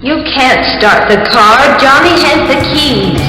You can't start the car. Johnny has the keys.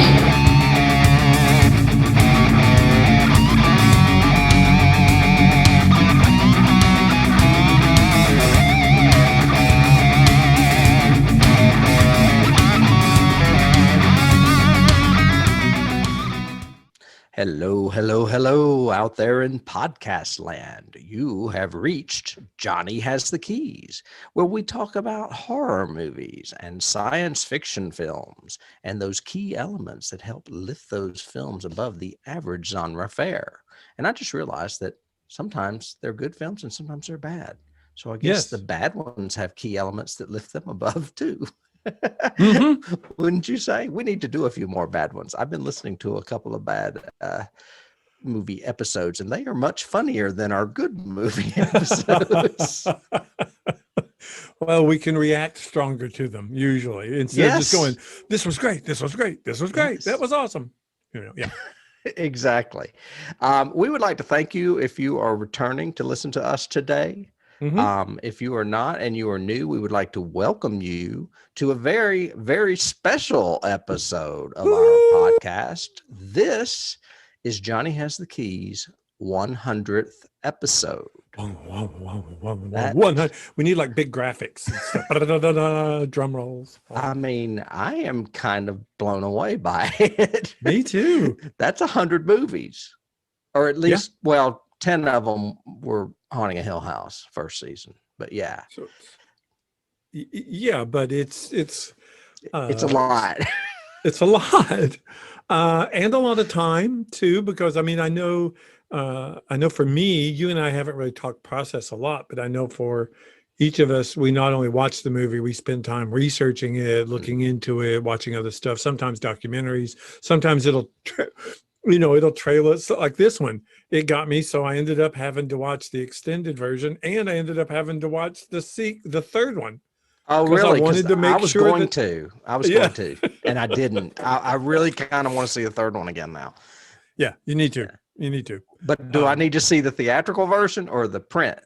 Hello, hello, hello out there in podcast land. You have reached Johnny Has the Keys, where we talk about horror movies and science fiction films and those key elements that help lift those films above the average genre fare. And I just realized that sometimes they're good films and sometimes they're bad. So I guess the bad ones have key elements that lift them above too. Wouldn't you say? We need to do a few more bad ones. I've been listening to a couple of bad movie episodes, and they are much funnier than our good movie episodes. Well, we can react stronger to them usually instead of just going, "This was great. This was great. This was great. That was awesome." Yeah. Exactly. We would like to thank you if you are returning to listen to us today. If you are not and you are new, we would like to welcome you to a very, very special episode of our podcast. This is Johnny Has the Keys 100th episode. 100. We need like big graphics and stuff. Drum rolls. I mean, I am kind of blown away by it. Me too. That's 100 movies, or at least, 10 of them were Haunting a Hill House first season, but yeah. So, but it's a lot. It's a lot, and a lot of time too. Because I mean, I know for me, you and I haven't really talked process a lot, but I know for each of us, we not only watch the movie, we spend time researching it, looking into it, watching other stuff. Sometimes documentaries. Sometimes it'll trail us like this one. It got me, so I ended up having to watch the extended version, and I ended up having to watch the third one. Oh, really? I wanted to make I was sure going to, and I didn't. I really kind of want to see the third one again now. Yeah, you need to. Yeah. You need to. But do I need to see the theatrical version or the print?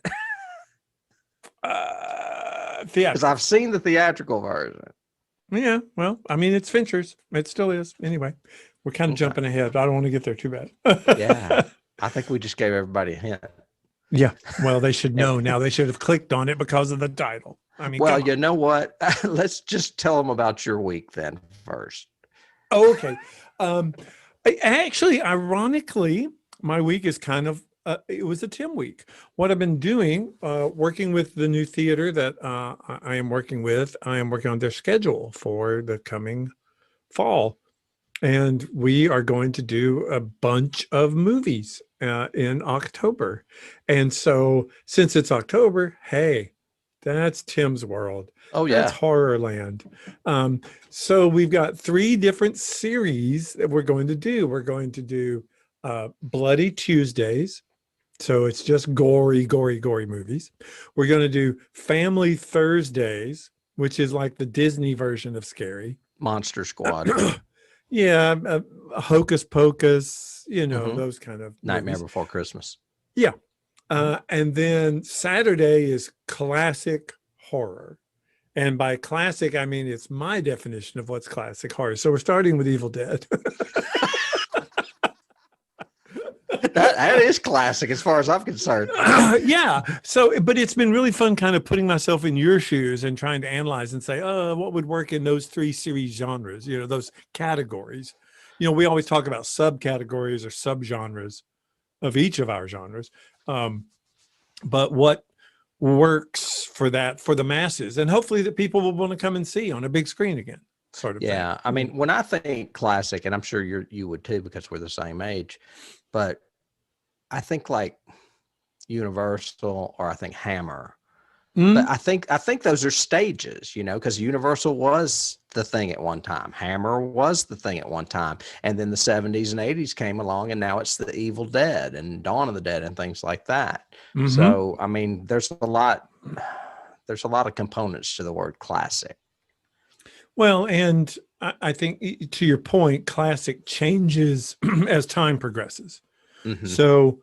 Because I've seen the theatrical version. Yeah, well, I mean, it's Fincher's. It still is. Anyway, we're kind of jumping ahead. I don't want to get there too bad. Yeah, I think we just gave everybody a hint. Yeah, well, they should know now. They should have clicked on it because of the title. I mean, well, you know what? Let's just tell them about your week then first. Oh, okay. Actually, ironically, my week is kind of, it was a Tim week. What I've been doing, working with the new theater that I am working with, I am working on their schedule for the coming fall. And we are going to do a bunch of movies in October. And so since it's October, hey, that's Tim's world. Oh, yeah. That's Horrorland. So we've got 3 different series that we're going to do. We're going to do Bloody Tuesdays. So it's just gory movies. We're going to do Family Thursdays, which is like the Disney version of scary. Monster Squad. Yeah, Hocus Pocus, those kind of Nightmare movies. Before Christmas. Yeah. And then Saturday is classic horror. And by classic, I mean, it's my definition of what's classic horror. So we're starting with Evil Dead. That is classic as far as I'm concerned. Yeah. So, but it's been really fun kind of putting myself in your shoes and trying to analyze and say, what would work in those 3 series genres, those categories. We always talk about subcategories or subgenres of each of our genres. But what works for the masses, and hopefully that people will want to come and see on a big screen again, sort of thing. I mean, when I think classic, and I'm sure you would too, because we're the same age, but I think like Universal, or I think Hammer. But I think those are stages, because Universal was the thing at one time. Hammer was the thing at one time. And then the 70s and 80s came along, and now it's the Evil Dead and Dawn of the Dead and things like that. So, I mean, there's a lot of components to the word classic. Well, and I think to your point, classic changes as time progresses. So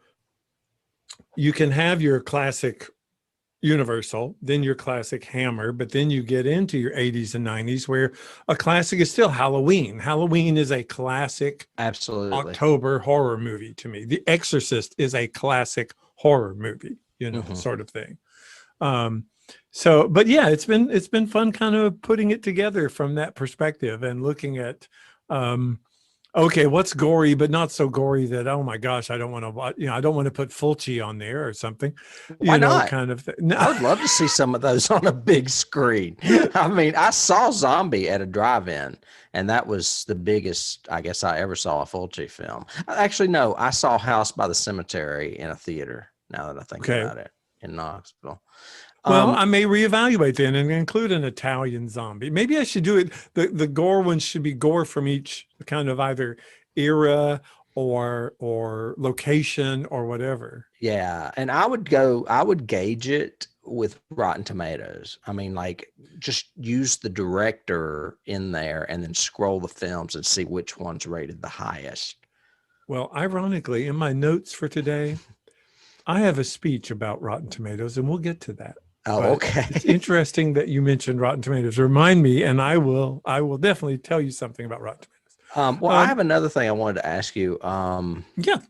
you can have your classic Universal, then your classic Hammer, but then you get into your 80s and 90s where a classic is still Halloween. Halloween is a classic Absolutely. October horror movie to me. The Exorcist is a classic horror movie, sort of thing. So, but yeah, it's been fun kind of putting it together from that perspective and looking at, okay, what's gory, but not so gory that, oh my gosh, I don't want to, I don't want to put Fulci on there or something, Why not? kind of thing. No. I would love to see some of those on a big screen. I mean, I saw Zombie at a drive-in, and that was the biggest, I guess, I ever saw a Fulci film. Actually, no, I saw House by the Cemetery in a theater, now that I think about it, in Knoxville. Well, I may reevaluate then and include an Italian zombie. Maybe I should do it. The gore ones should be gore from each kind of either era or location or whatever. Yeah. And I would gauge it with Rotten Tomatoes. I mean, like, just use the director in there and then scroll the films and see which one's rated the highest. Well, ironically, in my notes for today, I have a speech about Rotten Tomatoes, and we'll get to that. Oh, but okay. It's interesting that you mentioned Rotten Tomatoes. Remind me, and I will definitely tell you something about Rotten Tomatoes. Well, I have another thing I wanted to ask you. Yeah.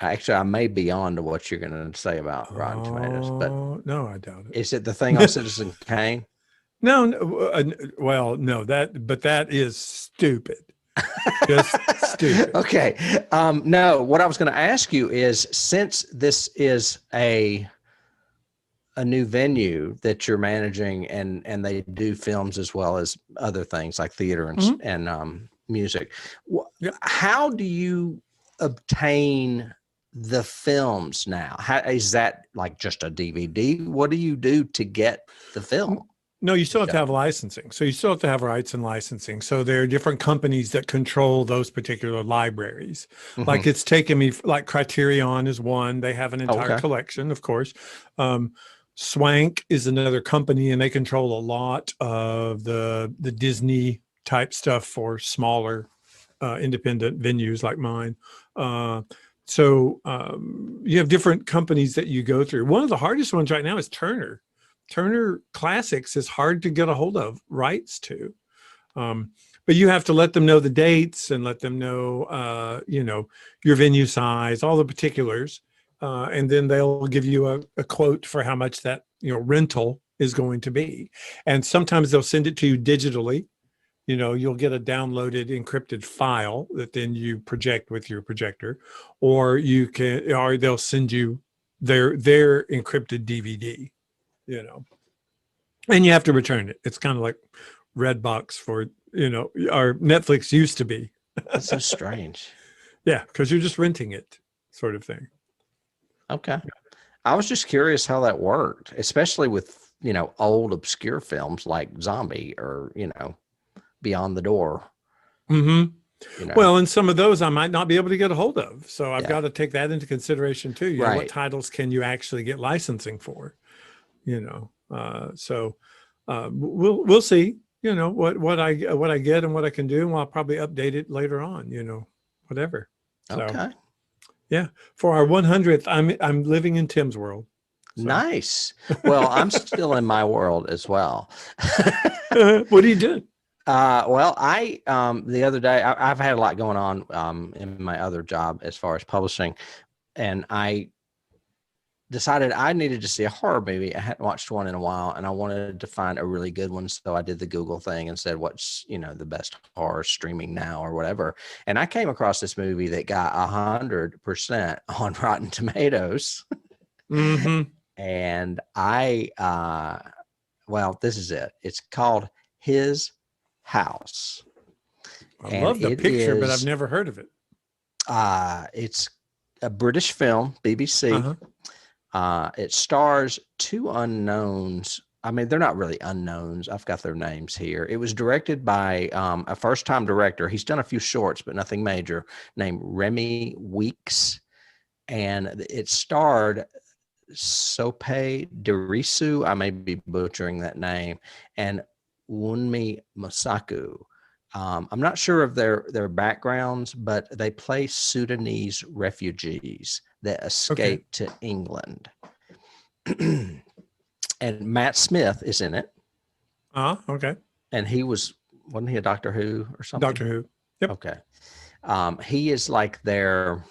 Actually, I may be on to what you're going to say about Rotten Tomatoes, but no, I doubt it. Is it the thing on Citizen Kane? No, well, no, that is stupid. Just stupid. Okay. No, what I was going to ask you is, since this is a new venue that you're managing, and they do films as well as other things like theater and music, how do you obtain the films now? How is that, like, just a DVD? What do you do to get the film? No, you still have to have licensing. So you still have to have rights and licensing. So there are different companies that control those particular libraries. Like, it's taken me, like, Criterion is one. They have an entire collection, of course. Swank is another company, and they control a lot of the Disney type stuff for smaller independent venues like mine. So you have different companies that you go through. One of the hardest ones right now is Turner. Turner Classics is hard to get a hold of rights to. But you have to let them know the dates and let them know, your venue size, all the particulars. And then they'll give you a quote for how much that, rental is going to be. And sometimes they'll send it to you digitally. You'll get a downloaded encrypted file that then you project with your projector, or they'll send you their encrypted DVD, and you have to return it. It's kind of like Redbox for, our Netflix used to be. That's so strange. Yeah. Cause you're just renting it, sort of thing. Okay. I was just curious how that worked, especially with, old obscure films like Zombie or, Beyond the Door. Well, and some of those I might not be able to get a hold of. So I've got to take that into consideration too. What titles can you actually get licensing for? So we'll see, what I get and what I can do. And I'll probably update it later on, whatever. So, okay. Yeah. For our 100th, I'm living in Tim's world. So. Nice. Well, I'm still in my world as well. What do you do? Well, I the other day, I've had a lot going on in my other job as far as publishing, and I decided I needed to see a horror movie. I hadn't watched one in a while, and I wanted to find a really good one. So I did the Google thing and said, what's, the best horror streaming now or whatever. And I came across this movie that got 100% on Rotten Tomatoes. And well, this is it. It's called His House. I love the picture, but I've never heard of it. It's a British film, BBC. It stars two unknowns. I mean, they're not really unknowns. I've got their names here. It was directed by a first-time director. He's done a few shorts, but nothing major, named Remy Weeks. And it starred Sope Derisu, I may be butchering that name, and Wunmi Mosaku. I'm not sure of their backgrounds, but they play Sudanese refugees that escaped to England. and Matt Smith is in it. Okay. And wasn't he a Doctor Who or something? Doctor Who. Yep. Okay. He is like their,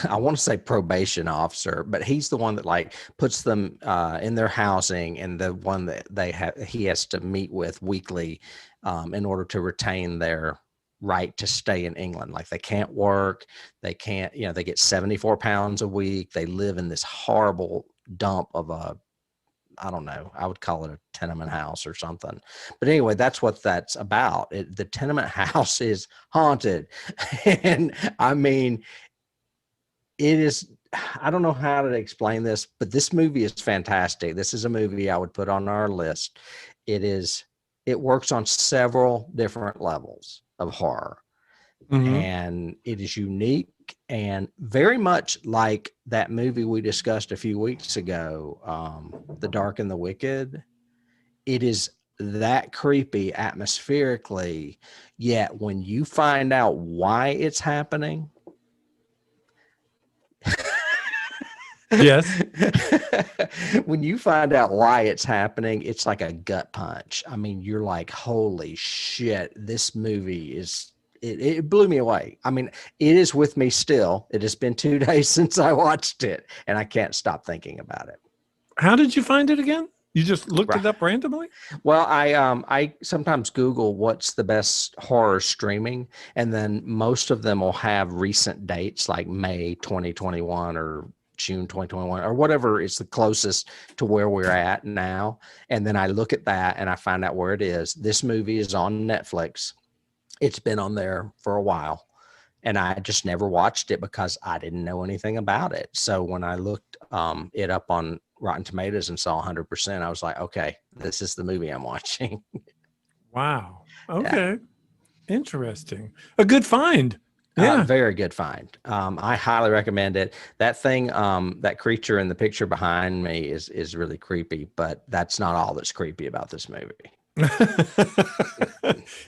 I want to say probation officer, but he's the one that like puts them in their housing, and the one that he has to meet with weekly in order to retain their right to stay in England. Like they can't work, they can't, they get 74 pounds a week. They live in this horrible dump of I don't know, I would call it a tenement house or something. But anyway, that's what that's about. The tenement house is haunted. And I mean, it is, I don't know how to explain this, but this movie is fantastic. This is a movie I would put on our list. It works on several different levels of horror. And it is unique and very much like that movie we discussed a few weeks ago, The Dark and the Wicked. It is that creepy atmospherically, yet when you find out why it's happening, yes, when you find out why it's happening, it's like a gut punch. I mean, you're like, holy shit, this movie is, it blew me away. I mean, it is with me still. It has been 2 days since I watched it, and I can't stop thinking about it. How did you find it again? You just looked it up randomly? Well, I sometimes Google what's the best horror streaming, and then most of them will have recent dates like May 2021 or June 2021 or whatever is the closest to where we're at now. And then I look at that and I find out where it is. This movie is on Netflix. It's been on there for a while, and I just never watched it because I didn't know anything about it. So when I looked it up on Rotten Tomatoes and saw 100%, I was like, okay, this is the movie I'm watching. Wow. Okay. Yeah. Interesting. A good find. Yeah. Very good find. I highly recommend it. That thing, that creature in the picture behind me is really creepy, but that's not all that's creepy about this movie.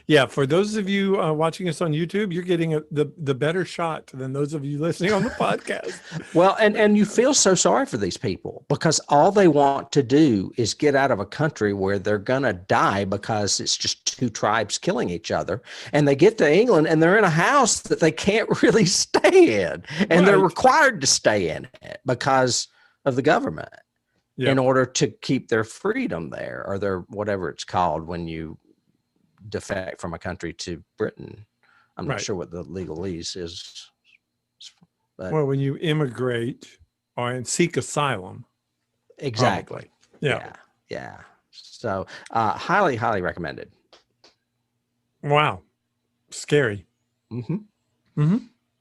Yeah, for those of you watching us on YouTube, you're getting the better shot than those of you listening on the podcast. Well, and you feel so sorry for these people because all they want to do is get out of a country where they're gonna die because it's just 2 tribes killing each other, and they get to England and they're in a house that they can't really stay in, and they're required to stay in it because of the government. Yep. In order to keep their freedom there, or their whatever it's called when you defect from a country to Britain. I'm not sure what the legalese is. But well, when you immigrate and seek asylum. Exactly. Yeah. So highly, highly recommended. Wow. Scary.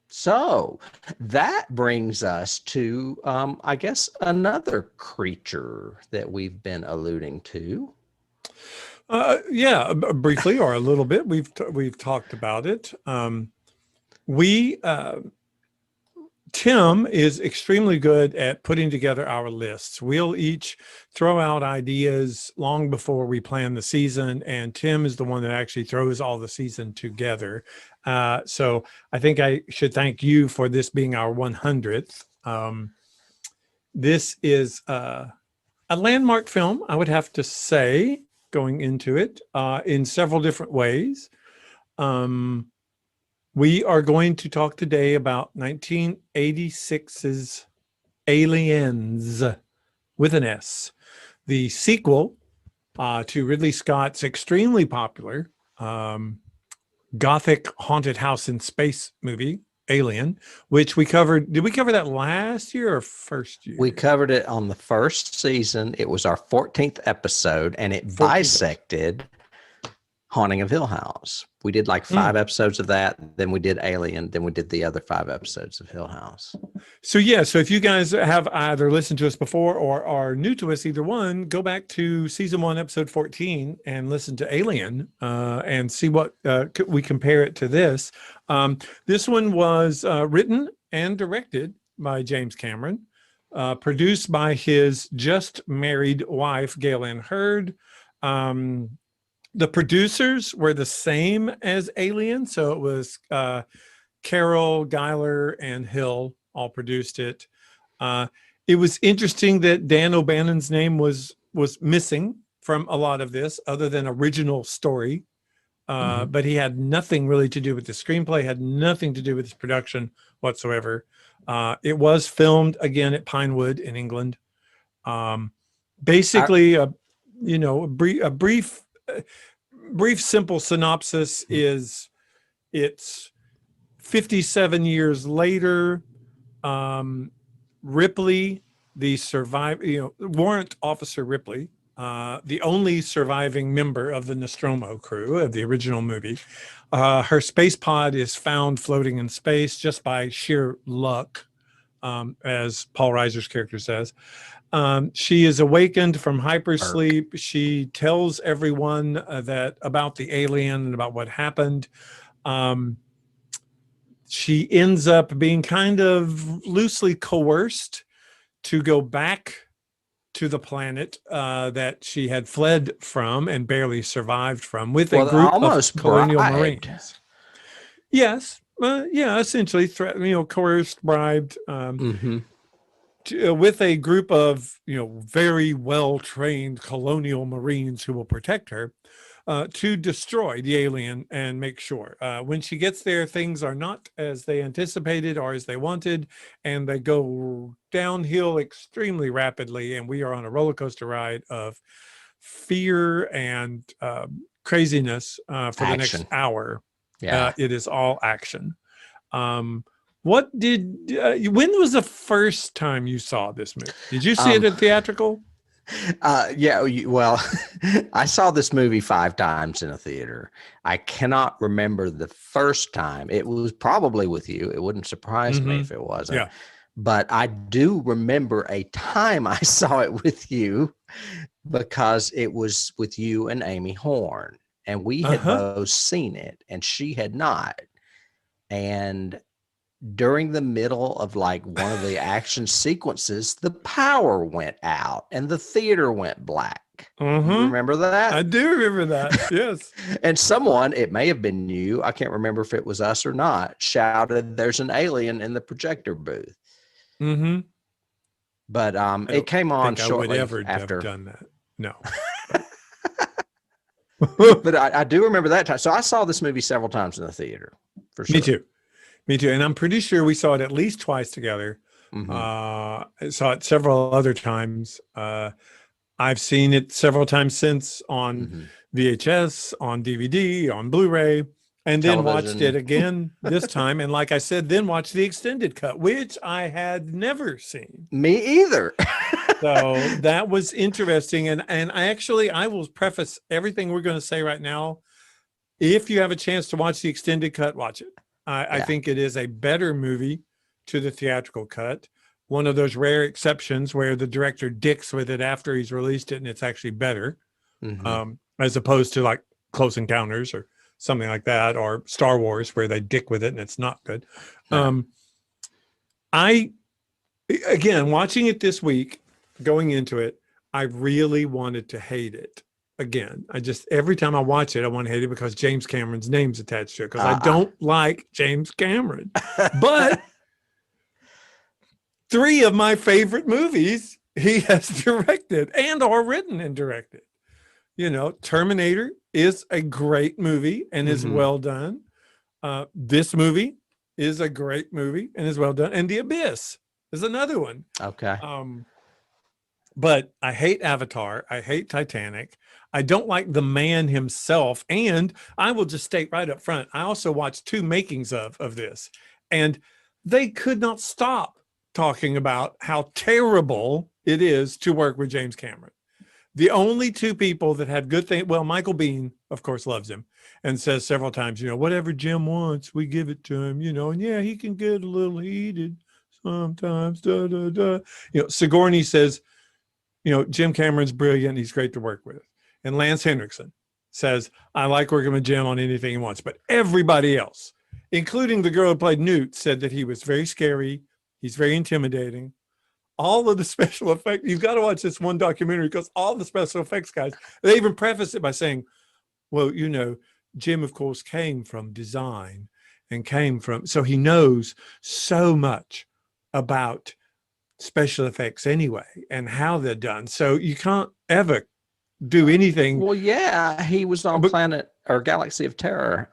So that brings us to, I guess, another creature that we've been alluding to. Yeah, briefly or a little bit. We've talked about it. Tim is extremely good at putting together our lists. We'll each throw out ideas long before we plan the season, and Tim is the one that actually throws all the season together. So I think I should thank you for this being our 100th. This is a landmark film, I would have to say, going into it in several different ways. We are going to talk today about 1986's Aliens with an S, the sequel to Ridley Scott's extremely popular Gothic haunted house in space movie, Alien, which we covered. Did we cover that last year or first year? We covered it on the first season. It was our 14th episode, and it bisected Haunting of Hill House. We did like 5 episodes of that. Then we did Alien. Then we did the other 5 episodes of Hill House. So yeah, so if you guys have either listened to us before or are new to us, either one, go back to season 1, episode 14 and listen to Alien and see what we compare it to this. This one was written and directed by James Cameron, produced by his just married wife, Galen Hurd. The producers were the same as Alien. So it was Carol, Geiler, and Hill all produced it. It was interesting that Dan O'Bannon's name was missing from a lot of this, other than original story. But he had nothing really to do with the screenplay, had nothing to do with his production whatsoever. It was filmed again at Pinewood in England. Basically, a brief, simple synopsis is it's 57 years later. Ripley, the warrant officer Ripley, the only surviving member of the Nostromo crew of the original movie. Her space pod is found floating in space just by sheer luck, as Paul Reiser's character says. She is awakened from hypersleep. She tells everyone that about the alien and about what happened. She ends up being kind of loosely coerced to go back to the planet that she had fled from and barely survived from with a group of colonial Marines. Yes. Essentially coerced, bribed, with a group of, very well-trained colonial Marines who will protect her, to destroy the alien and make sure. When she gets there, things are not as they anticipated or as they wanted, and they go downhill extremely rapidly, and we are on a roller coaster ride of fear and craziness for the next hour. Yeah. It is all action. When was the first time you saw this movie? Did you see it at theatrical? Well, I saw this movie 5 times in a theater. I cannot remember the first time. It was probably with you. It wouldn't surprise me if it wasn't. Yeah. But I do remember a time I saw it with you, because it was with you and Amy Horn, and we had both seen it and she had not. And during the middle of like one of the action sequences, the power went out and the theater went black. You remember that? I do remember that. Yes. And someone, it may have been you, I can't remember if it was us or not, shouted, "There's an alien in the projector booth." But it came on shortly after. Have done that. No. But I do remember that time. So I saw this movie several times in the theater, for sure. Me too. And I'm pretty sure we saw it at least twice together. I saw it several other times. I've seen it several times since on VHS, on DVD, on Blu-ray, and then watched it again this time. And like I said, then watched the extended cut, which I had never seen. Me either. So that was interesting. And I will preface everything we're going to say right now. If you have a chance to watch the extended cut, watch it. I think it is a better movie to the theatrical cut. One of those rare exceptions where the director dicks with it after he's released it and it's actually better, as opposed to like Close Encounters or something like that, or Star Wars where they dick with it and it's not good. Again, watching it this week, going into it, I really wanted to hate it. Again, every time I watch it, I want to hate it because James Cameron's name's attached to it, because I don't like James Cameron. But 3 of my favorite movies he has directed and or written and directed. Terminator is a great movie and is well done. This movie is a great movie and is well done. And The Abyss is another one. Okay. But I hate Avatar. I hate Titanic. I don't like the man himself. And I will just state right up front, I also watched 2 makings of this, and they could not stop talking about how terrible it is to work with James Cameron. The only 2 people that had good things, well, Michael Biehn, of course, loves him and says several times, whatever Jim wants, we give it to him, and yeah, he can get a little heated sometimes. Sigourney says, Jim Cameron's brilliant. He's great to work with. And Lance Henriksen says, I like working with Jim on anything he wants. But everybody else, including the girl who played Newt, said that he was very scary. He's very intimidating. All of the special effects, you've got to watch this one documentary, because all the special effects guys, they even preface it by saying, well, Jim, of course, came from design and so he knows so much about special effects anyway and how they're done. So you can't ever do anything. Well, yeah, he was on But- Planet or Galaxy of Terror.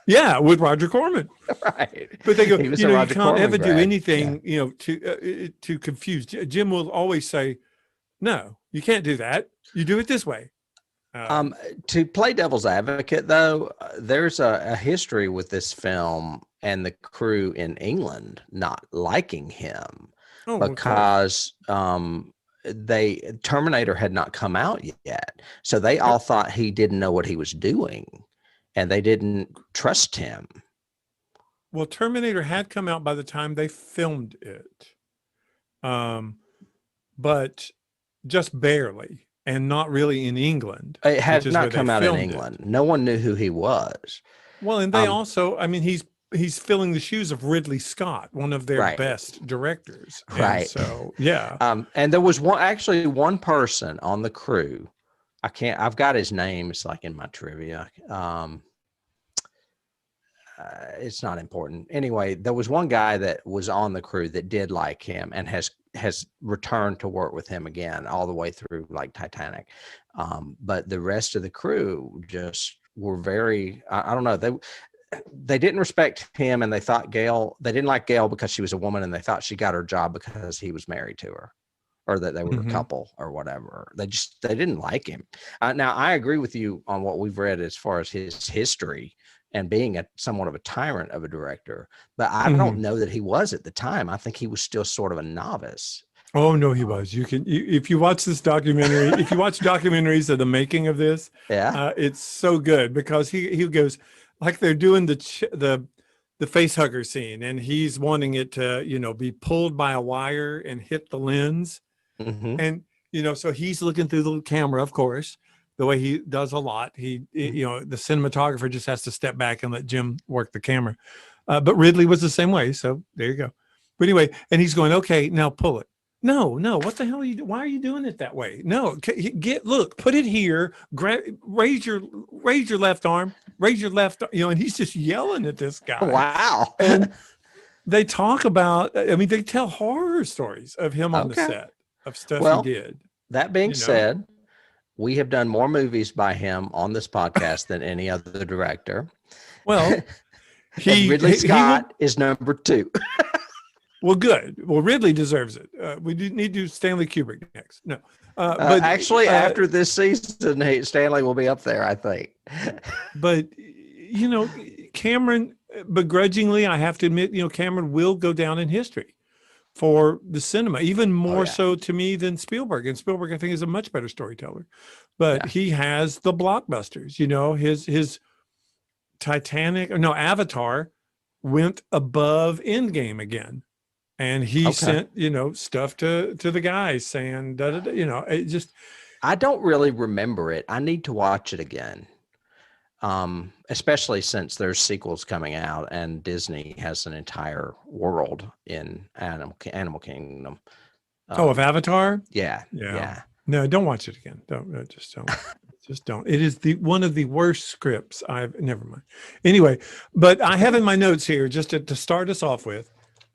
Yeah, with Roger Corman. Right. But they go, He was you a know, you Roger can't Corman ever do grad. anything, you know, to confuse. Jim will always say, no, you can't do that. You do it this way. To play devil's advocate, though, there's a history with this film and the crew in England not liking him because Terminator had not come out yet. So they all thought he didn't know what he was doing and they didn't trust him. Well, Terminator had come out by the time they filmed it, but just barely, and not really in England. It had not come out in England. No one knew who he was. Well, and they also, I mean, he's filling the shoes of Ridley Scott, one of their best directors. Right. And so, yeah. And there was one person on the crew. I've got his name. It's like in my trivia. It's not important. Anyway, there was one guy that was on the crew that did like him and has returned to work with him again all the way through like Titanic. But the rest of the crew just were very, I don't know. They didn't respect him and they didn't like Gail because she was a woman and they thought she got her job because he was married to her or that they were a couple or whatever. They didn't like him. Now I agree with you on what we've read as far as his history and being somewhat of a tyrant of a director, but I don't know that he was at the time. I think he was still sort of a novice. Oh no, he was. If you watch this documentary, if you watch documentaries of the making of this, it's so good because he goes like they're doing the face hugger scene, and he's wanting it to, you know, be pulled by a wire and hit the lens, and you know, so he's looking through the camera, of course. The way he does a lot, you know, the cinematographer just has to step back and let Jim work the camera. But Ridley was the same way. So there you go. But anyway, and he's going, okay, now pull it. No, what the hell are you doing? Why are you doing it that way? No, look, put it here, raise your left arm, raise your left, you know, and he's just yelling at this guy. Wow. And they talk about, I mean, they tell horror stories of him on the set of stuff he did. That being said, we have done more movies by him on this podcast than any other director. Well, Ridley Scott is number 2. Well, good. Well, Ridley deserves it. We need to do Stanley Kubrick next. No, but actually, after this season, Stanley will be up there, I think. But you know, Cameron, begrudgingly, I have to admit, you know, Cameron will go down in history for the cinema, even more so to me than Spielberg. And Spielberg, I think, is a much better storyteller. But he has the blockbusters. You know, his Avatar went above Endgame again. And he sent, you know, stuff to the guys saying, you know, it just. I don't really remember it. I need to watch it again. Especially since there's sequels coming out and Disney has an entire world in Animal Kingdom. Of Avatar? Yeah. No, don't watch it again. Just don't. Just don't. It is one of the worst scripts never mind. Anyway, but I have in my notes here, just to start us off with,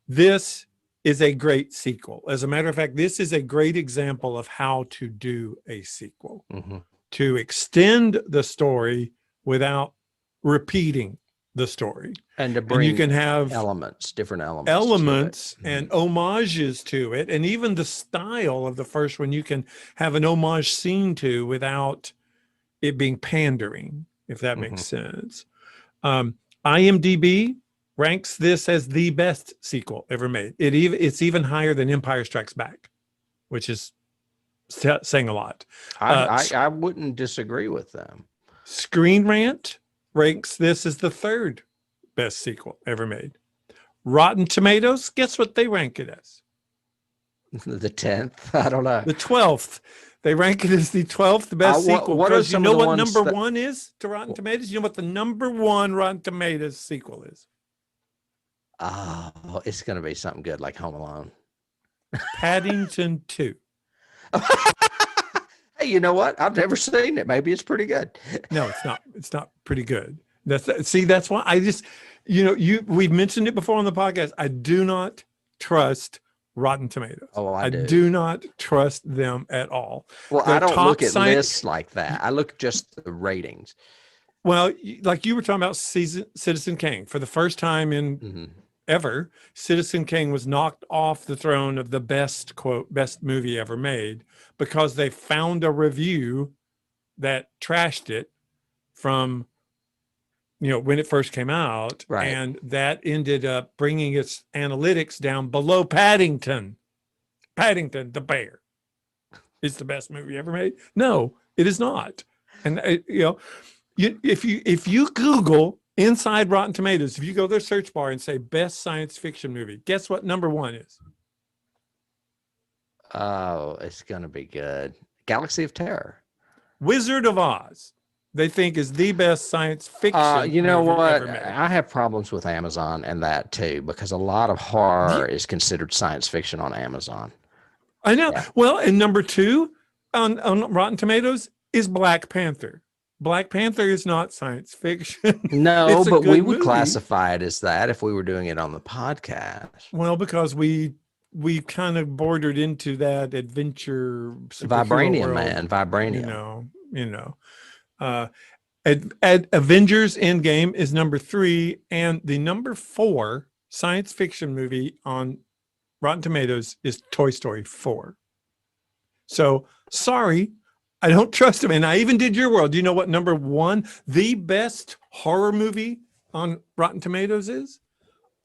this is a great sequel. As a matter of fact, this is a great example of how to do a sequel, to extend the story without repeating the story, and to bring you can have different elements and homages to it, and even the style of the first one you can have an homage scene to without it being pandering, if that makes sense. IMDb ranks this as the best sequel ever made. It's even higher than Empire Strikes Back, which is saying a lot. I wouldn't disagree with them. Screen Rant ranks this as the 3rd best sequel ever made. Rotten Tomatoes, guess what they rank it as? The 10th? I don't know. The 12th. They rank it as the 12th best sequel. What are some you know of the what ones number 1 is to Rotten Tomatoes? You know what the number 1 Rotten Tomatoes sequel is? Oh, it's going to be something good like Home Alone. Paddington 2. Hey, you know what? I've never seen it. Maybe it's pretty good. No, it's not. It's not pretty good. That's why I just, you know, we've mentioned it before on the podcast. I do not trust Rotten Tomatoes. Oh, I I do. do not trust them at all. Well, Their I don't top look at site- lists like that. I look just the ratings. Well, like you were talking about Citizen Kane. For the first time in Hmm. ever, Citizen Kane was knocked off the throne of the best, quote, best movie ever made because they found a review that trashed it from, when it first came out. Right. And that ended up bringing its analytics down below Paddington. Paddington, the bear. Is the best movie ever made? No, it is not. And, if you Google inside Rotten Tomatoes, if you go to their search bar and say best science fiction movie, guess what number one is? Oh, it's going to be good. Galaxy of Terror. Wizard of Oz. They think is the best science fiction. You know movie what? ever made. I have problems with Amazon and that too, because a lot of horror is considered science fiction on Amazon. I know. Yeah. Well, and number two on Rotten Tomatoes is Black Panther. Black Panther is not science fiction. No, It's a but we good would movie. classify it as that if we were doing it on the podcast. Well, because we kind of bordered into that adventure superhero Vibranium, world, man. Vibranium. At Avengers Endgame is number 3, and the number 4 science fiction movie on Rotten Tomatoes is Toy Story 4. So sorry, I don't trust him. And I even did your world. Do you know what number 1, the best horror movie on Rotten Tomatoes is?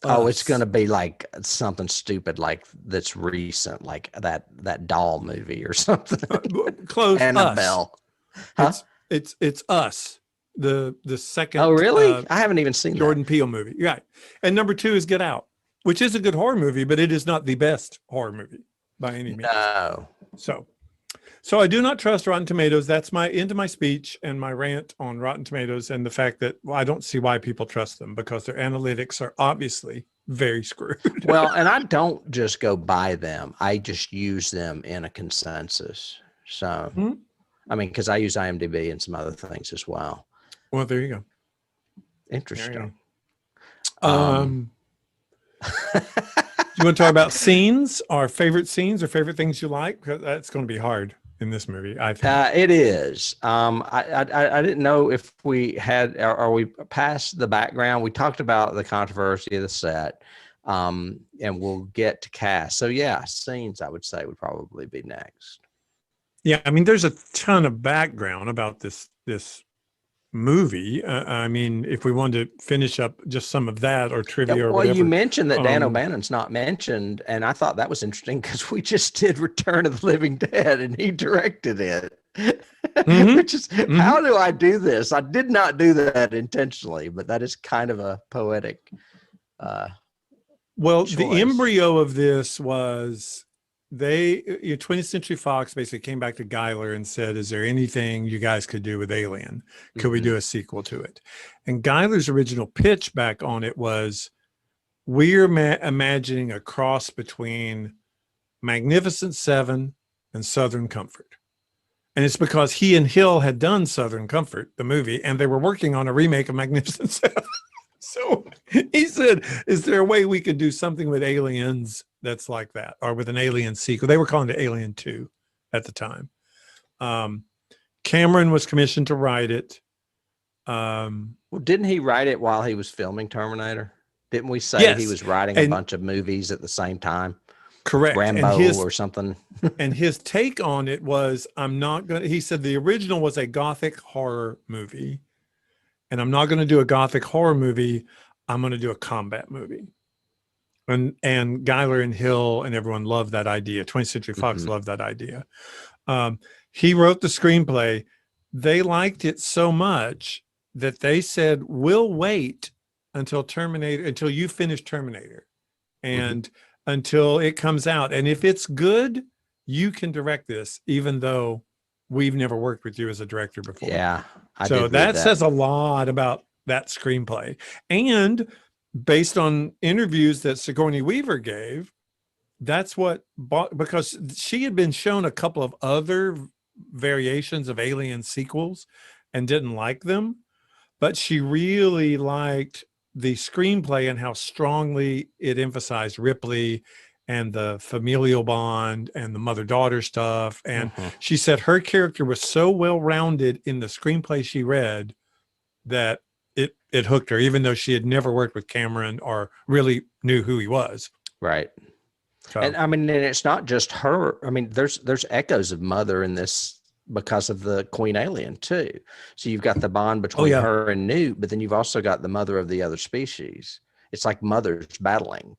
Oh, it's going to be like something stupid, like that's recent, like that doll movie or something. Close. Annabelle. Huh? It's Us, the second. Oh, really? I haven't even seen Jordan Peele movie. Right. And number 2 is Get Out, which is a good horror movie, but it is not the best horror movie by any means. No. So I do not trust Rotten Tomatoes. That's my end of my speech and my rant on Rotten Tomatoes and the fact that I don't see why people trust them, because their analytics are obviously very screwed. Well, and I don't just go by them. I just use them in a consensus. So, I mean, because I use IMDb and some other things as well. Well, there you go. Interesting. You want to talk about scenes, our favorite scenes or favorite things you like? Because that's going to be hard in this movie, I think. It is. I didn't know if we had, are we past the background? We talked about the controversy of the set, and we'll get to cast. So yeah, scenes I would say would probably be next. Yeah, I mean, there's a ton of background about this movie. I mean, if we wanted to finish up just some of that or trivia or whatever. You mentioned that Dan O'Bannon's not mentioned, and I thought that was interesting because we just did Return of the Living Dead, and he directed it. Which is, how do I do this? I did not do that intentionally, but that is kind of a poetic choice. The embryo of this was 20th Century Fox basically came back to Geiler and said, is there anything you guys could do with Alien? Could we do a sequel to it? And Geiler's original pitch back on it was, we're imagining a cross between Magnificent Seven and Southern Comfort. And it's because he and Hill had done Southern Comfort, the movie, and they were working on a remake of Magnificent Seven. So he said, is there a way we could do something with aliens that's like that, or with an Alien sequel? They were calling it Alien 2 at the time. Cameron was commissioned to write it. Well, didn't he write it while he was filming Terminator? Didn't we say he was writing a bunch of movies at the same time? Correct. Rambo or something. And his take on it was, he said the original was a gothic horror movie, and I'm not going to do a gothic horror movie. I'm going to do a combat movie. And Geiler and Hill and everyone loved that idea. 20th Century Fox loved that idea. He wrote the screenplay. They liked it so much that they said, we'll wait until you finish Terminator and until it comes out. And if it's good, you can direct this, even though we've never worked with you as a director before. Yeah. So that says a lot about that screenplay. And based on interviews that Sigourney Weaver gave, that's what because she had been shown a couple of other variations of Alien sequels and didn't like them, but she really liked the screenplay and how strongly it emphasized Ripley and the familial bond and the mother-daughter stuff. And Mhm. she said her character was so well-rounded in the screenplay she read that it hooked her, even though she had never worked with Cameron or really knew who he was. Right. So, And I mean, and it's not just her. I mean, there's echoes of Mother in this because of the Queen Alien too. So you've got the bond between yeah. her and Newt, but then you've also got the mother of the other species. It's like mothers battling.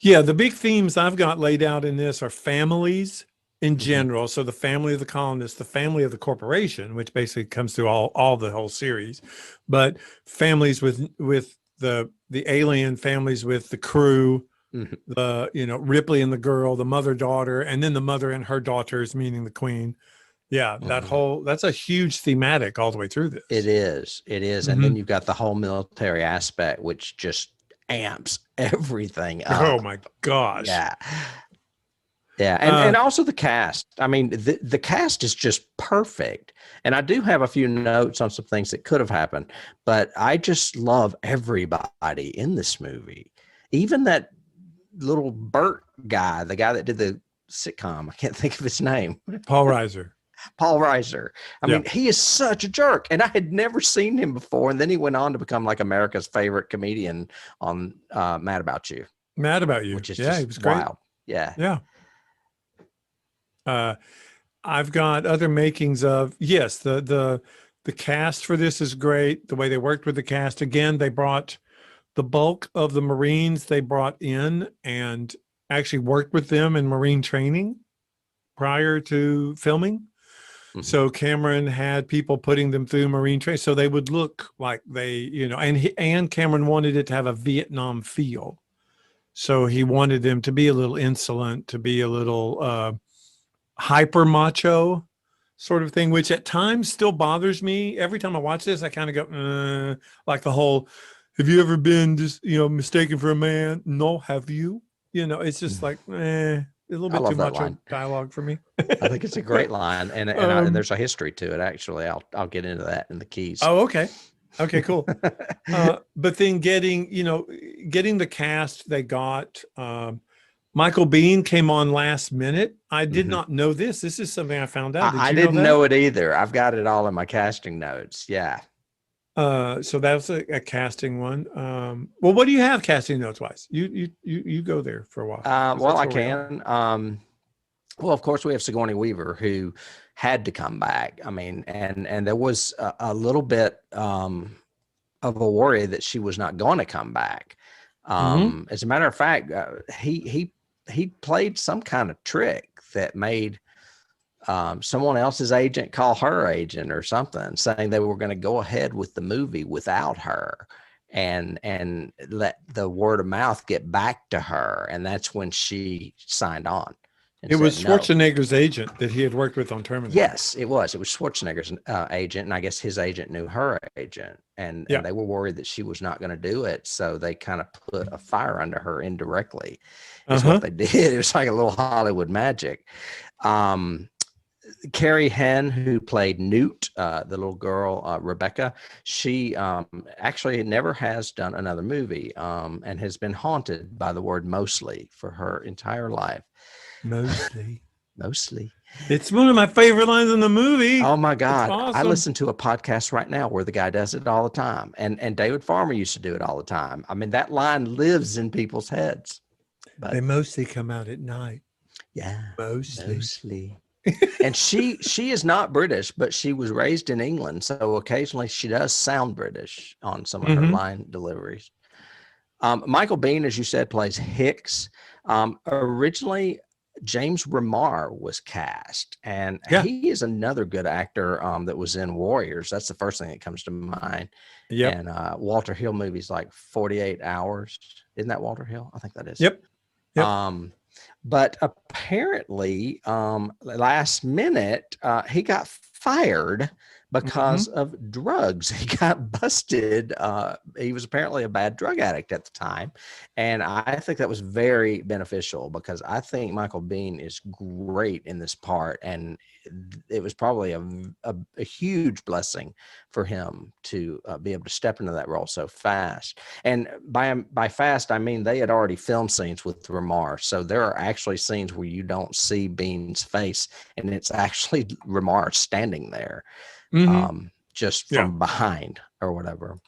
Yeah, the big themes I've got laid out in this are families in Mhm. general. So the family of the colonists, the family of the corporation, which basically comes through all the whole series, but families with the alien, families with the crew, Mhm. the Ripley and the girl, the mother daughter, and then the mother and her daughters, meaning the queen. Yeah, Mhm. that's a huge thematic all the way through It this. is. And Mhm. then you've got the whole military aspect, which just amps everything Oh up. my gosh. Yeah. Yeah. And also the cast. I mean, the cast is just perfect. And I do have a few notes on some things that could have happened, but I just love everybody in this movie. Even that little Bert guy, the guy that did the sitcom. I can't think of his name. Paul Reiser. Paul Reiser. I Yeah. mean, he is such a jerk, and I had never seen him before. And then he went on to become like America's favorite comedian on Mad About You, Mad About You. which is Yeah, he just was great. wild. Yeah. Yeah. I've got other makings of, yes, the cast for this is great. The way they worked with the cast. Again, they brought the bulk of the Marines they brought in and actually worked with them in Marine training prior to filming. Mhm. So Cameron had people putting them through Marine training so they would look like they, and Cameron wanted it to have a Vietnam feel. So he wanted them to be a little insolent, to be a little hyper macho sort of thing, which at times still bothers me. Every time I watch this, I kind of go, like the whole, have you ever been just, mistaken for a man? No, have you? It's just like, a little I bit too love that macho line. dialogue for me. I think it's a great line, and there's a history to it. Actually, I'll get into that in the keys. Oh, okay. Okay, cool. But then getting the cast they got, Michael Biehn came on last minute. I did Mhm. not know this. This is something I found out. Did I you didn't know that? know it either. I've got it all in my casting notes. Yeah. So that's a casting one. Well, what do you have casting notes wise? You go there for a while. 'Cause Well, that's I where we are. can. Well, of course, we have Sigourney Weaver, who had to come back. I mean, and there was a little bit of a worry that she was not going to come back. Mhm. As a matter of fact, he played some kind of trick that made someone else's agent call her agent or something, saying they were going to go ahead with the movie without her, and let the word of mouth get back to her, and that's when she signed on and It said was no. Schwarzenegger's agent that he had worked with on Terminator. Yes, it was. It was Schwarzenegger's agent, and I guess his agent knew her agent, and Yeah. they were worried that she was not going to do it, so they kind of put a fire under her indirectly. Is what they did. It was like a little Hollywood magic. Carrie Henn, who played Newt, the little girl, Rebecca, she actually never has done another movie and has been haunted by the word mostly for her entire life. Mostly. Mostly. It's one of my favorite lines in the movie. Oh my It's God. I awesome. listen to a podcast right now where the guy does it all the time. And David Farmer used to do it all the time. I mean, that line lives in people's heads. But They mostly come out at night. yeah, Mostly. And she is not British, but she was raised in England, so occasionally she does sound British on some of her line deliveries. Michael Biehn, as you said, plays Hicks. Originally, James Remar was cast, and he is another good actor that was in Warriors. That's the first thing that comes to mind. Yep. And Walter Hill movies like 48 Hours. Isn't that Walter Hill? I think that is. Yep. But apparently, last minute, he got fired because of drugs. He got busted. He was apparently a bad drug addict at the time. And I think that was very beneficial because I think Michael Biehn is great in this part. And it was probably a huge blessing for him to be able to step into that role so fast. And by fast, I mean they had already filmed scenes with Ramar. So there are actually scenes where you don't see Bean's face and it's actually Ramar standing there. Just from behind or whatever.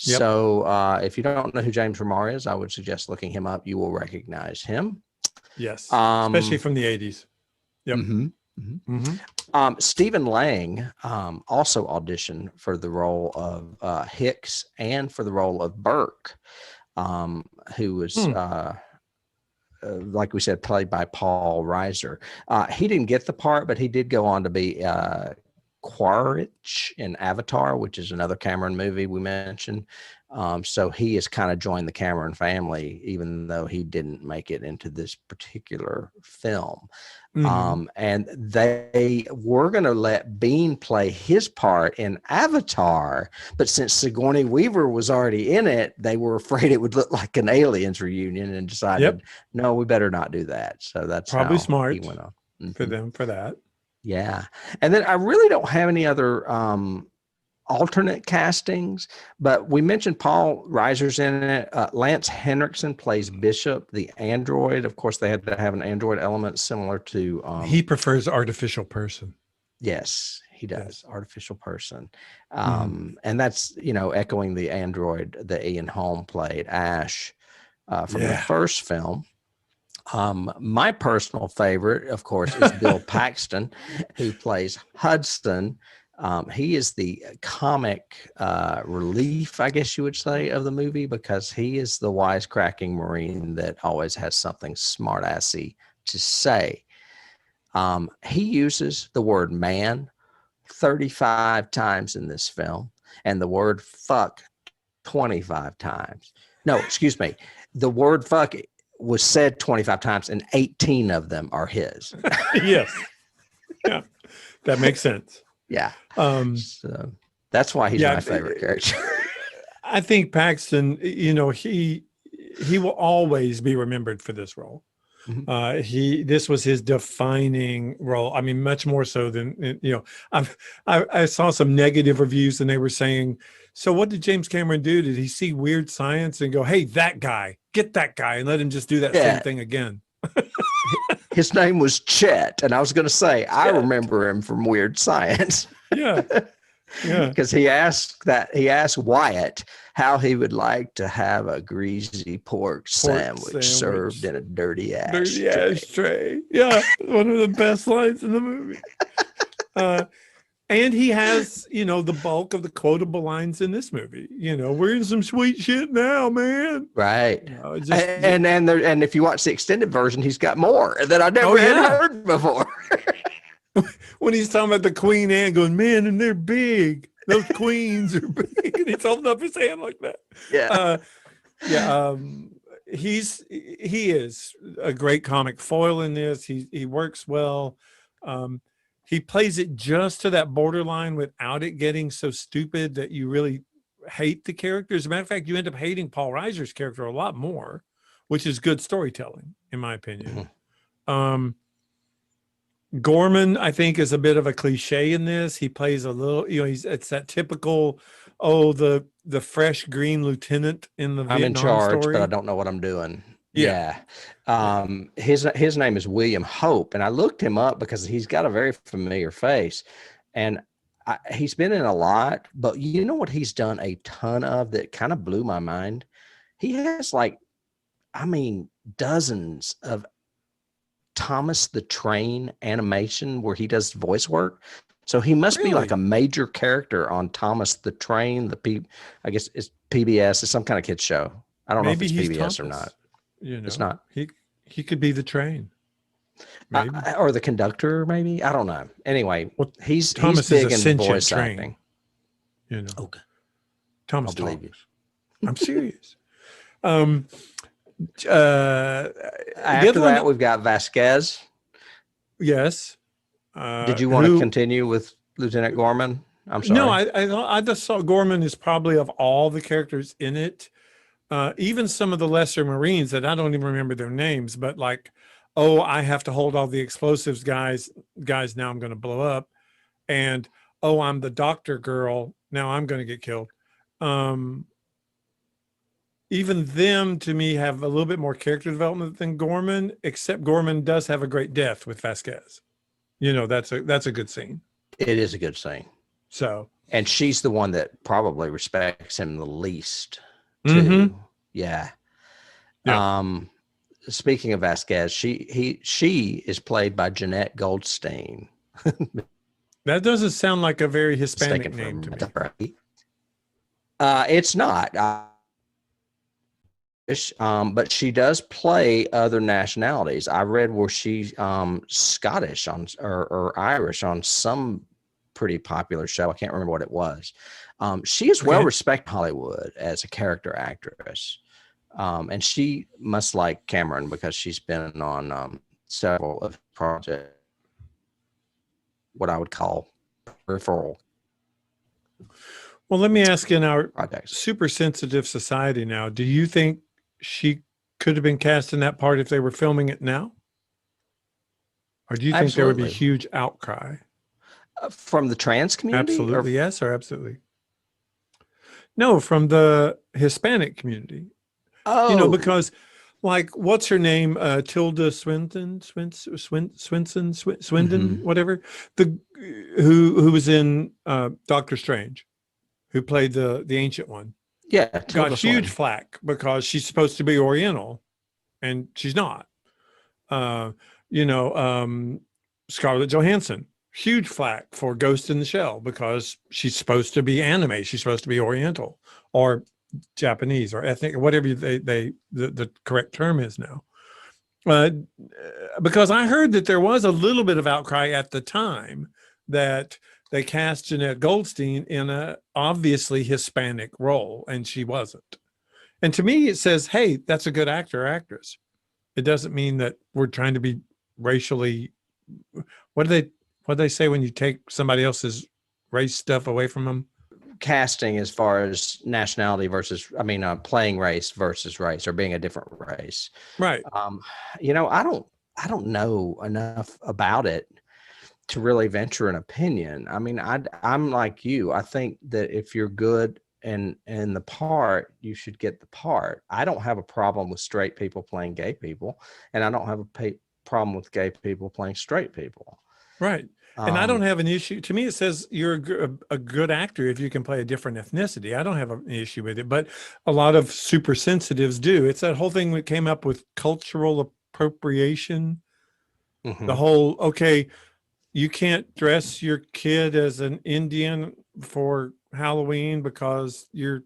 Yep. So if you don't know who James Remar is, I would suggest looking him up. You will recognize him. Yes, especially from the 80s. Yep. Stephen Lang also auditioned for the role of Hicks and for the role of Burke, who was like we said, played by Paul Reiser. He didn't get the part, but he did go on to be Quaritch in Avatar, which is another Cameron movie we mentioned. So he has kind of joined the Cameron family, even though he didn't make it into this particular film. And they were going to let Bean play his part in Avatar, but since Sigourney Weaver was already in it, they were afraid it would look like an Aliens reunion and decided, no, we better not do that. So that's probably how smart he went on. for them for that. Yeah. And then I really don't have any other alternate castings, but we mentioned Paul Reiser's in it. Lance Henriksen plays Bishop, the android. Of course, they had to have an android element similar to... he prefers artificial person. Yes, he does. Yes. Artificial person. And that's, echoing the android that Ian Holm played, Ash, from the first film. My personal favorite, of course, is Bill Paxton, who plays Hudson. He is the comic relief, I guess you would say, of the movie because he is the wisecracking Marine that always has something smart-assy to say. He uses the word man 35 times in this film and the word fuck 25 times. No, excuse me. The word fuck was said 25 times and 18 of them are his. Yes. Yeah. That makes sense. Yeah. So that's why he's my favorite character. I think Paxton, he will always be remembered for this role. This was his defining role. I mean, much more so than, I saw some negative reviews and they were saying, so what did James Cameron do? Did he see Weird Science and go, hey, that guy, get that guy and let him just do that same thing again? His name was Chet. And I was going to say, I remember him from Weird Science. Yeah. Because he asked Wyatt how he would like to have a greasy pork sandwich served in a dirty ashtray. Yeah. One of the best lines in the movie. And he has, the bulk of the quotable lines in this movie. We're in some sweet shit now, man. Right. And if you watch the extended version, he's got more that I never had heard before. When he's talking about the Queen Anne going, man, and they're big. Those queens are big. And he's holding up his hand like that. Yeah. He is a great comic foil in this. He works well. He plays it just to that borderline without it getting so stupid that you really hate the character. As a matter of fact, you end up hating Paul Reiser's character a lot more, which is good storytelling, in my opinion. Gorman, I think, is a bit of a cliche in this. He plays a little, it's that typical, the fresh green lieutenant in the Vietnam I'm in charge, story. but I don't know what I'm doing. Yeah. His name is William Hope, and I looked him up because he's got a very familiar face, and he's been in a lot, but you know what he's done a ton of that kind of blew my mind? He has dozens of Thomas the Train animation where he does voice work. So he must be like a major character on Thomas the Train. I guess it's PBS. It's some kind of kids show. I don't know if it's PBS or not. It's not. He could be the train, maybe, or the conductor, maybe. I don't know. Anyway, he's big in voice acting. Okay. Thomas, I'll believe you. I'm serious. After that, we've got Vasquez. Yes. Did you want to continue with Lieutenant Gorman? I'm sorry. No, I just saw Gorman is probably of all the characters in it, even some of the lesser Marines that I don't even remember their names, but like, oh, I have to hold all the explosives, guys. Now I'm going to blow up, and oh, I'm the doctor girl. Now I'm going to get killed. Even them to me have a little bit more character development than Gorman, except Gorman does have a great death with Vasquez. That's a good scene. It is a good scene. So, and she's the one that probably respects him the least too. Mhm. Yeah. Yeah. Speaking of Vasquez, she is played by Jeanette Goldstein. That doesn't sound like a very Hispanic Mistaken name to me. right. It's not. But she does play other nationalities. I read where she's Scottish or Irish on some pretty popular show. I can't remember what it was. She is well respected in Hollywood as a character actress. And she must like Cameron because she's been on several of projects, what I would call peripheral. Well, let me ask, in our projects. super sensitive society now, do you think she could have been cast in that part if they were filming it now? Or do you think there would be huge outcry? From the trans community? Absolutely, yes, or absolutely? No, from the Hispanic community. Oh, because like, what's her name? Tilda Swinton, whatever. Who was in Doctor Strange, who played the ancient one. Yeah, got huge flack because she's supposed to be Oriental, and she's not. Scarlett Johansson, huge flack for Ghost in the Shell because she's supposed to be anime. She's supposed to be Oriental or Japanese or ethnic, or whatever the correct term is now. Because I heard that there was a little bit of outcry at the time that they cast Jeanette Goldstein in a obviously Hispanic role, and she wasn't. And to me, it says, hey, that's a good actor or actress. It doesn't mean that we're trying to be racially. What do they say when you take somebody else's race stuff away from them? Casting as far as nationality versus, playing race versus race, or being a different race. Right. I don't know enough about it to really venture an opinion. I'm like you. I think that if you're good and the part, you should get the part. I don't have a problem with straight people playing gay people, and I don't have a problem with gay people playing straight people. Right. And I don't have an issue. To me, it says you're a good actor if you can play a different ethnicity. I don't have an issue with it, but a lot of super sensitives do. It's that whole thing that came up with cultural appropriation. Mm-hmm. The whole, okay, you can't dress your kid as an Indian for Halloween because you're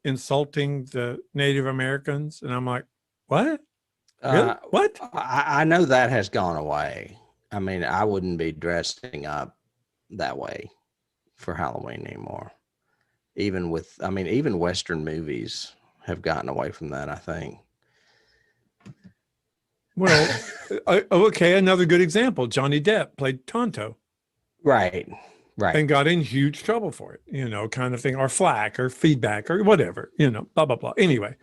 insulting the Native Americans. And I'm like, what? Really? What? I know that has gone away. I wouldn't be dressing up that way for Halloween anymore. Even Western movies have gotten away from that, I think. Well, okay, another good example. Johnny Depp played Tonto. Right. And got in huge trouble for it, kind of thing, or flack or feedback or whatever, blah, blah, blah. Anyway,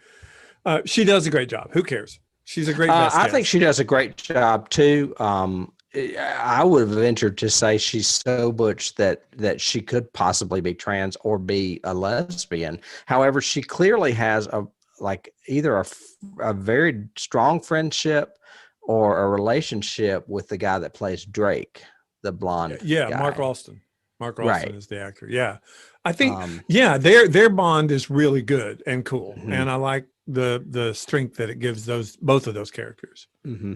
she does a great job. Who cares? She's a great I think she does a great job too. I would have ventured to say she's so butch that she could possibly be trans or be a lesbian. However, she clearly has either a very strong friendship or a relationship with the guy that plays Drake, the blonde. Yeah, guy. Mark Ralston. Mark Ralston is the actor. Yeah, I think their bond is really good and cool, mm-hmm. and I like the strength that it gives both of those characters. Mm-hmm.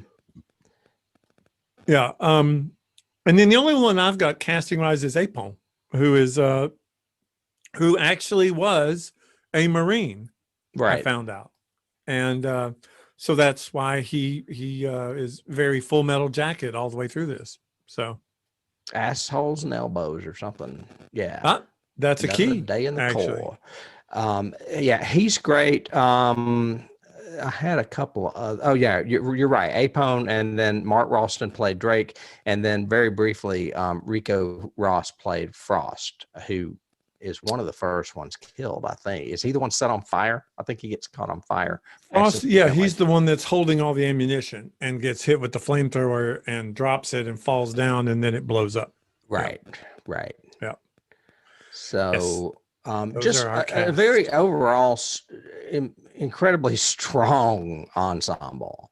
Yeah. And then the only one I've got casting wise is Apon, who actually was a Marine. Right. I found out. And so that's why he is very Full Metal Jacket all the way through this. So assholes and elbows or something. Yeah. That's a key. Day in the Corps. Yeah, he's great. I had a couple of, oh yeah, you're right. Apone, and then Mark Ralston played Drake, and then very briefly, Rico Ross played Frost, who is one of the first ones killed, I think. Is he the one set on fire? I think he gets caught on fire. Frost, yeah, he's the one that's holding all the ammunition and gets hit with the flamethrower and drops it and falls down, and then it blows up. Right, right. Yeah. So Those just are our a very overall incredibly strong ensemble.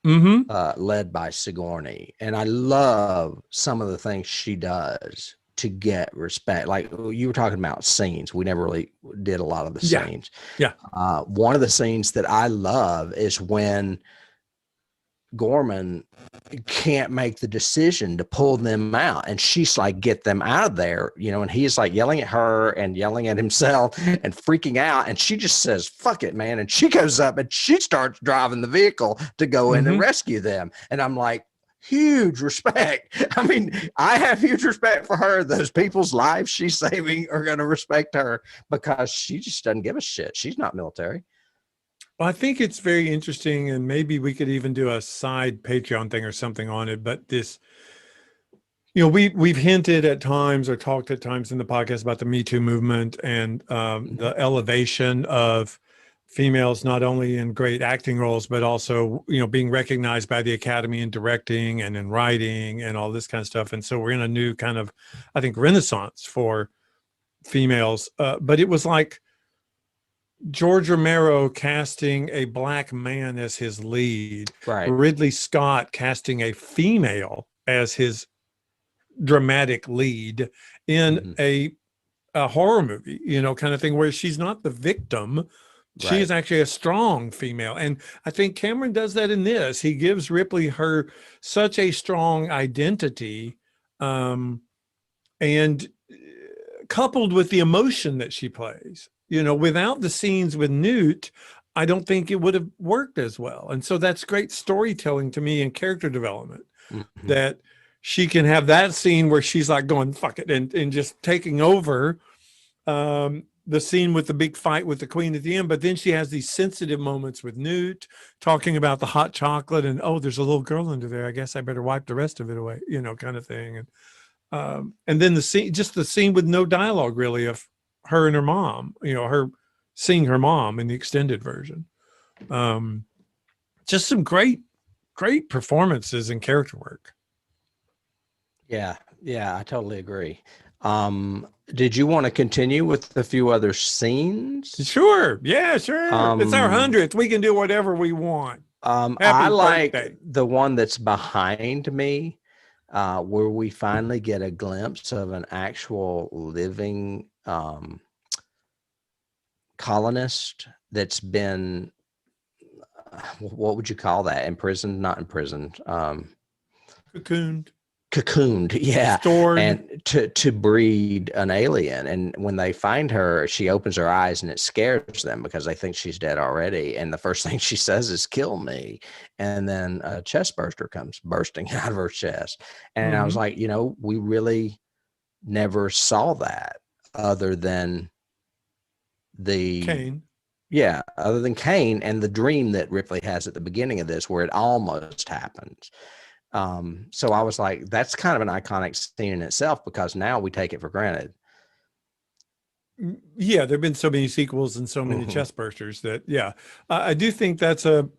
Led by Sigourney. And I love some of the things she does to get respect. Like you were talking about scenes. We never really did a lot of the scenes. Yeah. One of the scenes that I love is when Gorman can't make the decision to pull them out, and she's like, get them out of there, and he's like yelling at her and yelling at himself and freaking out, and she just says, fuck it, man, and she goes up and she starts driving the vehicle to go in and rescue them. And I'm like, huge respect. I mean, I have huge respect for her. Those people's lives she's saving are going to respect her because she just doesn't give a shit. She's not military. Well, I think it's very interesting, and maybe we could even do a side Patreon thing or something on it. But this, we've hinted at times or talked at times in the podcast about the Me Too movement and the elevation of females, not only in great acting roles, but also, being recognized by the Academy in directing and in writing and all this kind of stuff. And so we're in a new kind of, I think, renaissance for females. But it was like George Romero casting a black man as his lead, right? Ridley Scott casting a female as his dramatic lead in a horror movie, kind of thing, where she's not the victim. She is actually a strong female. And I think Cameron does that in this. He gives Ripley her such a strong identity, and coupled with the emotion that she plays. Without the scenes with Newt, I don't think it would have worked as well. And so that's great storytelling to me and character development, that she can have that scene where she's like going, fuck it, and just taking over the scene with the big fight with the queen at the end. But then she has these sensitive moments with Newt talking about the hot chocolate and, oh, there's a little girl under there. I guess I better wipe the rest of it away, kind of thing. And then the scene with no dialogue really of her and her mom, her seeing her mom in the extended version. Just some great performances and character work. Yeah, I totally agree. Did you want to continue with a few other scenes? Sure. Yeah, sure. It's our 100th. We can do whatever we want. I like the one that's behind me, where we finally get a glimpse of an actual living colonist that's been, what would you call that? Imprisoned? Not imprisoned. Cocooned, yeah. Stored. And to breed an alien. And when they find her, she opens her eyes and it scares them because they think she's dead already. And the first thing she says is, kill me. And then a chest burster comes bursting out of her chest. And I was like, we really never saw that other than Kane. Yeah, other than Kane and the dream that Ripley has at the beginning of this where it almost happens. So I was like, that's kind of an iconic scene in itself because now we take it for granted. Yeah, there have been so many sequels and so many chest bursters that, I do think that's a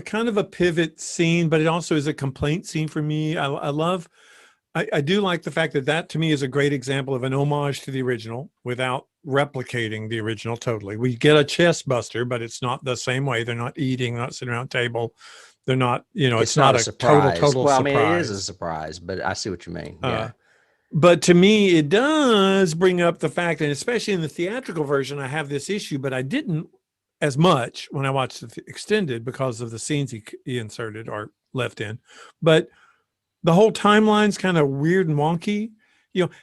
kind of a pivot scene, but it also is a complaint scene for me. I do like the fact that to me is a great example of an homage to the original without replicating the original totally. We get a chest buster, but it's not the same way. They're not eating, not sitting around a table. They're not, it's not a surprise. total well, surprise. I mean, it is a surprise, but I see what you mean. Yeah. But to me, it does bring up the fact, and especially in the theatrical version, I have this issue, but I didn't as much when I watched the extended because of the scenes he inserted or left in. But the whole timeline's kind of weird and wonky.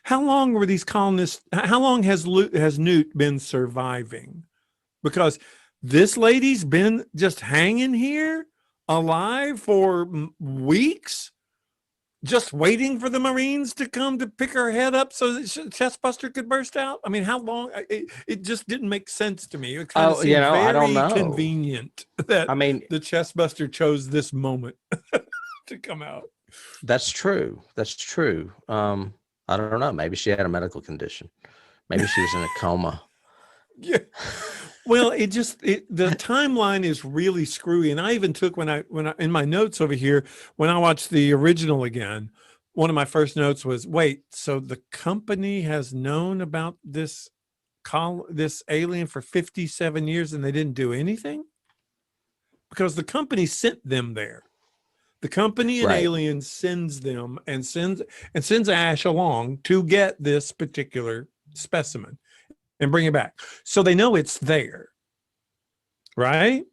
How long were these colonists? How long has Newt been surviving? Because this lady's been just hanging here alive for weeks. just waiting for the Marines to come to pick her head up so that Chestbuster could burst out? I mean, how long? It just didn't make sense to me. It kind of seemed I don't very know. convenient that I mean, the Chestbuster chose this moment to come out. that's true. That's true. I don't know. Maybe she had a medical condition. Maybe she was in a coma. Yeah. Well, the timeline is really screwy. And I even took when I in my notes over here, when I watched the original again, one of my first notes was, wait, so the company has known about this alien for 57 years and they didn't do anything? Because the company sent them there. The company and Right. Alien sends them and sends Ash along to get this particular specimen and bring it back. So they know it's there, right?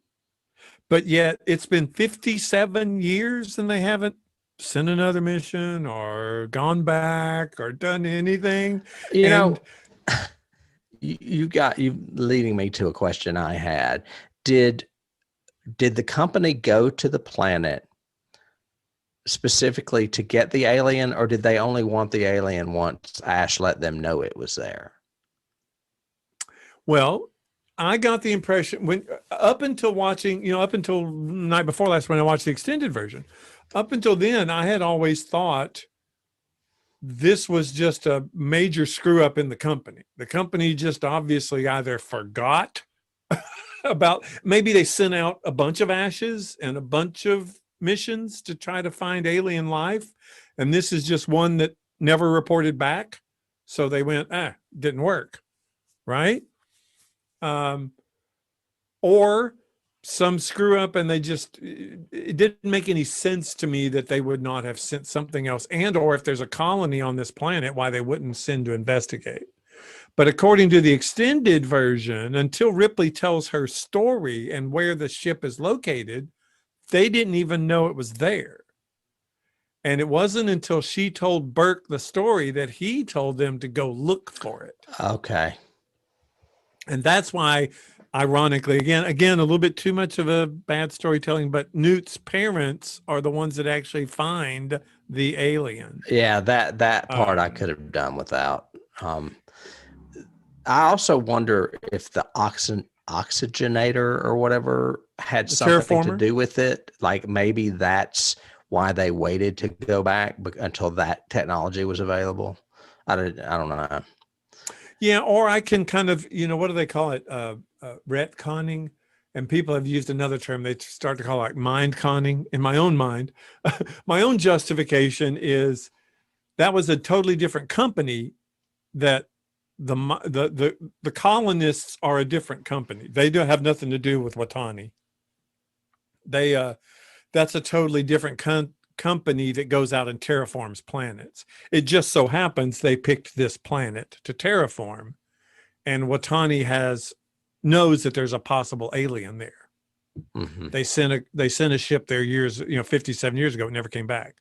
But yet it's been 57 years and they haven't sent another mission or gone back or done anything. You know, you leading me to a question I had. Did the company go to the planet specifically to get the alien, or did they only want the alien once Ash let them know it was there? Well, I got the impression up until the night before last when I watched the extended version, up until then, I had always thought this was just a major screw up in the company. The company just obviously either forgot about, maybe they sent out a bunch of ashes and a bunch of missions to try to find alien life. And this is just one that never reported back. So they went, didn't work. Right. Or some screw up and it didn't make any sense to me that they would not have sent something else, and or if there's a colony on this planet, why they wouldn't send to investigate. But according to the extended version, until Ripley tells her story and where the ship is located, they didn't even know it was there. And it wasn't until she told Burke the story that he told them to go look for it. Okay. And that's why, ironically, again, a little bit too much of a bad storytelling, but Newt's parents are the ones that actually find the alien. Yeah, that part I could have done without. I also wonder if the oxygenator or whatever had something to do with it. Like maybe that's why they waited to go back until that technology was available. I don't know. Yeah, or I can kind of, what do they call it? Retconning. And people have used another term they start to call like mind conning. In my own mind, my own justification is that was a totally different company. That the colonists are a different company. They don't have nothing to do with Watani. That's a totally different company that goes out and terraforms planets. It just so happens they picked this planet to terraform, and Watani knows that there's a possible alien there. Mm-hmm. They sent a ship there 57 years ago. It never came back.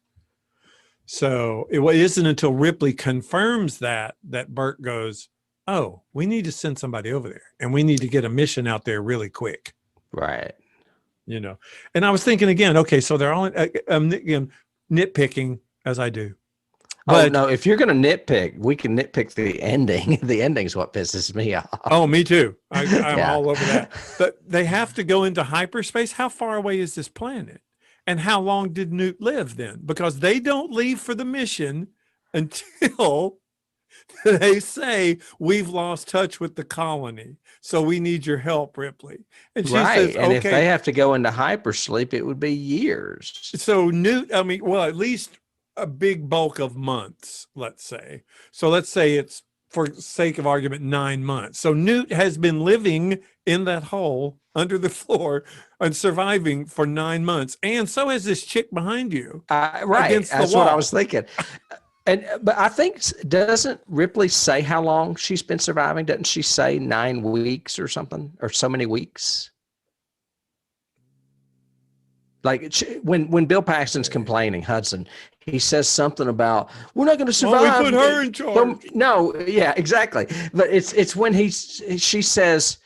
So it isn't until Ripley confirms that Burke goes, oh, we need to send somebody over there and we need to get a mission out there really quick. Right. And I was thinking again, okay, so they're all nitpicking as I do. But no, if you're going to nitpick, we can nitpick the ending. The ending's what pisses me off. Oh, me too. I'm all over that. But they have to go into hyperspace. How far away is this planet? And how long did Newt live then? Because they don't leave for the mission until they say, we've lost touch with the colony. So we need your help, Ripley. And she says, okay. And if they have to go into hypersleep, it would be years. So Newt, at least a big bulk of months, let's say. So let's say it's, for sake of argument, 9 months. So Newt has been living in that hole under the floor and surviving for 9 months. And so has this chick behind you. Right. That's what I was thinking. But I think, doesn't Ripley say how long she's been surviving? Doesn't she say 9 weeks or something, or so many weeks? Like when Bill Paxton's complaining, Hudson, he says something about, we're not going to survive. Well, we put her in charge. No, yeah, exactly. But it's when he says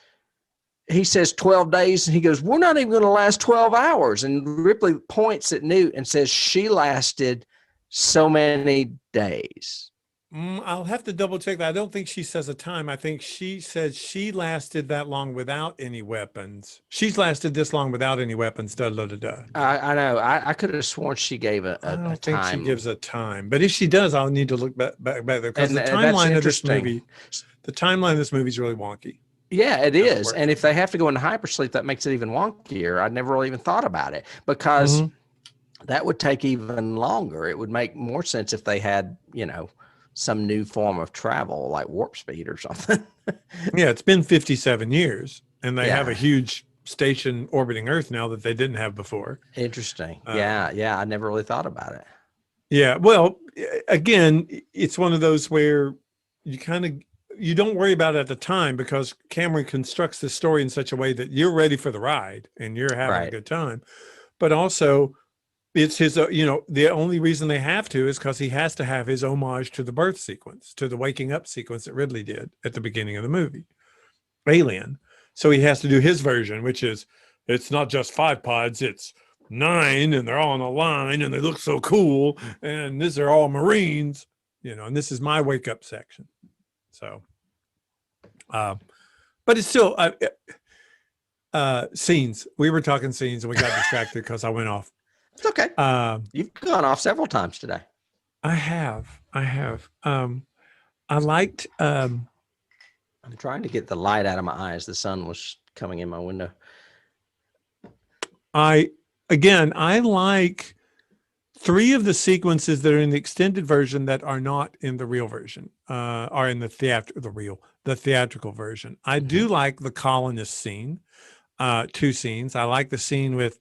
12 days, and he goes, we're not even going to last 12 hours. And Ripley points at Newt and says she lasted so many days. I'll have to double check that. I don't think she says a time. I think she said she lasted that long without any weapons. She's lasted this long without any weapons. Da, da, da, da. I know. I could have sworn she gave I a don't think she time. gives a time, but if she does, I'll need to look back there because And the that's timeline of this interesting. movie, the timeline of this movie is really wonky. Yeah, it Doesn't is. work And for if they have to go into hypersleep, that makes it even wonkier. I never really even thought about it because that would take even longer. It would make more sense if they had, some new form of travel like warp speed or something. Yeah, it's been 57 years and they have a Yeah. huge station orbiting Earth now that they didn't have before. Interesting. Yeah. I never really thought about it. Yeah. Well, again, it's one of those where you don't worry about it at the time because Cameron constructs the story in such a way that you're ready for the ride and you're having a Right. good time. But also it's his, the only reason they have to is because he has to have his homage to the birth sequence, to the waking up sequence that Ridley did at the beginning of the movie, Alien. So he has to do his version, which is, it's not just 5 pods, it's 9 and they're all on a line and they look so cool. And these are all Marines, and this is my wake up section. So, but it's still scenes. We were talking scenes and we got distracted because I went off. It's okay. You've gone off several times today. I have. I liked. I'm trying to get the light out of my eyes. The sun was coming in my window. I like 3 of the sequences that are in the extended version that are not in the real version, are in the theatrical version. I do like the colonist scene, 2 scenes. I like the scene with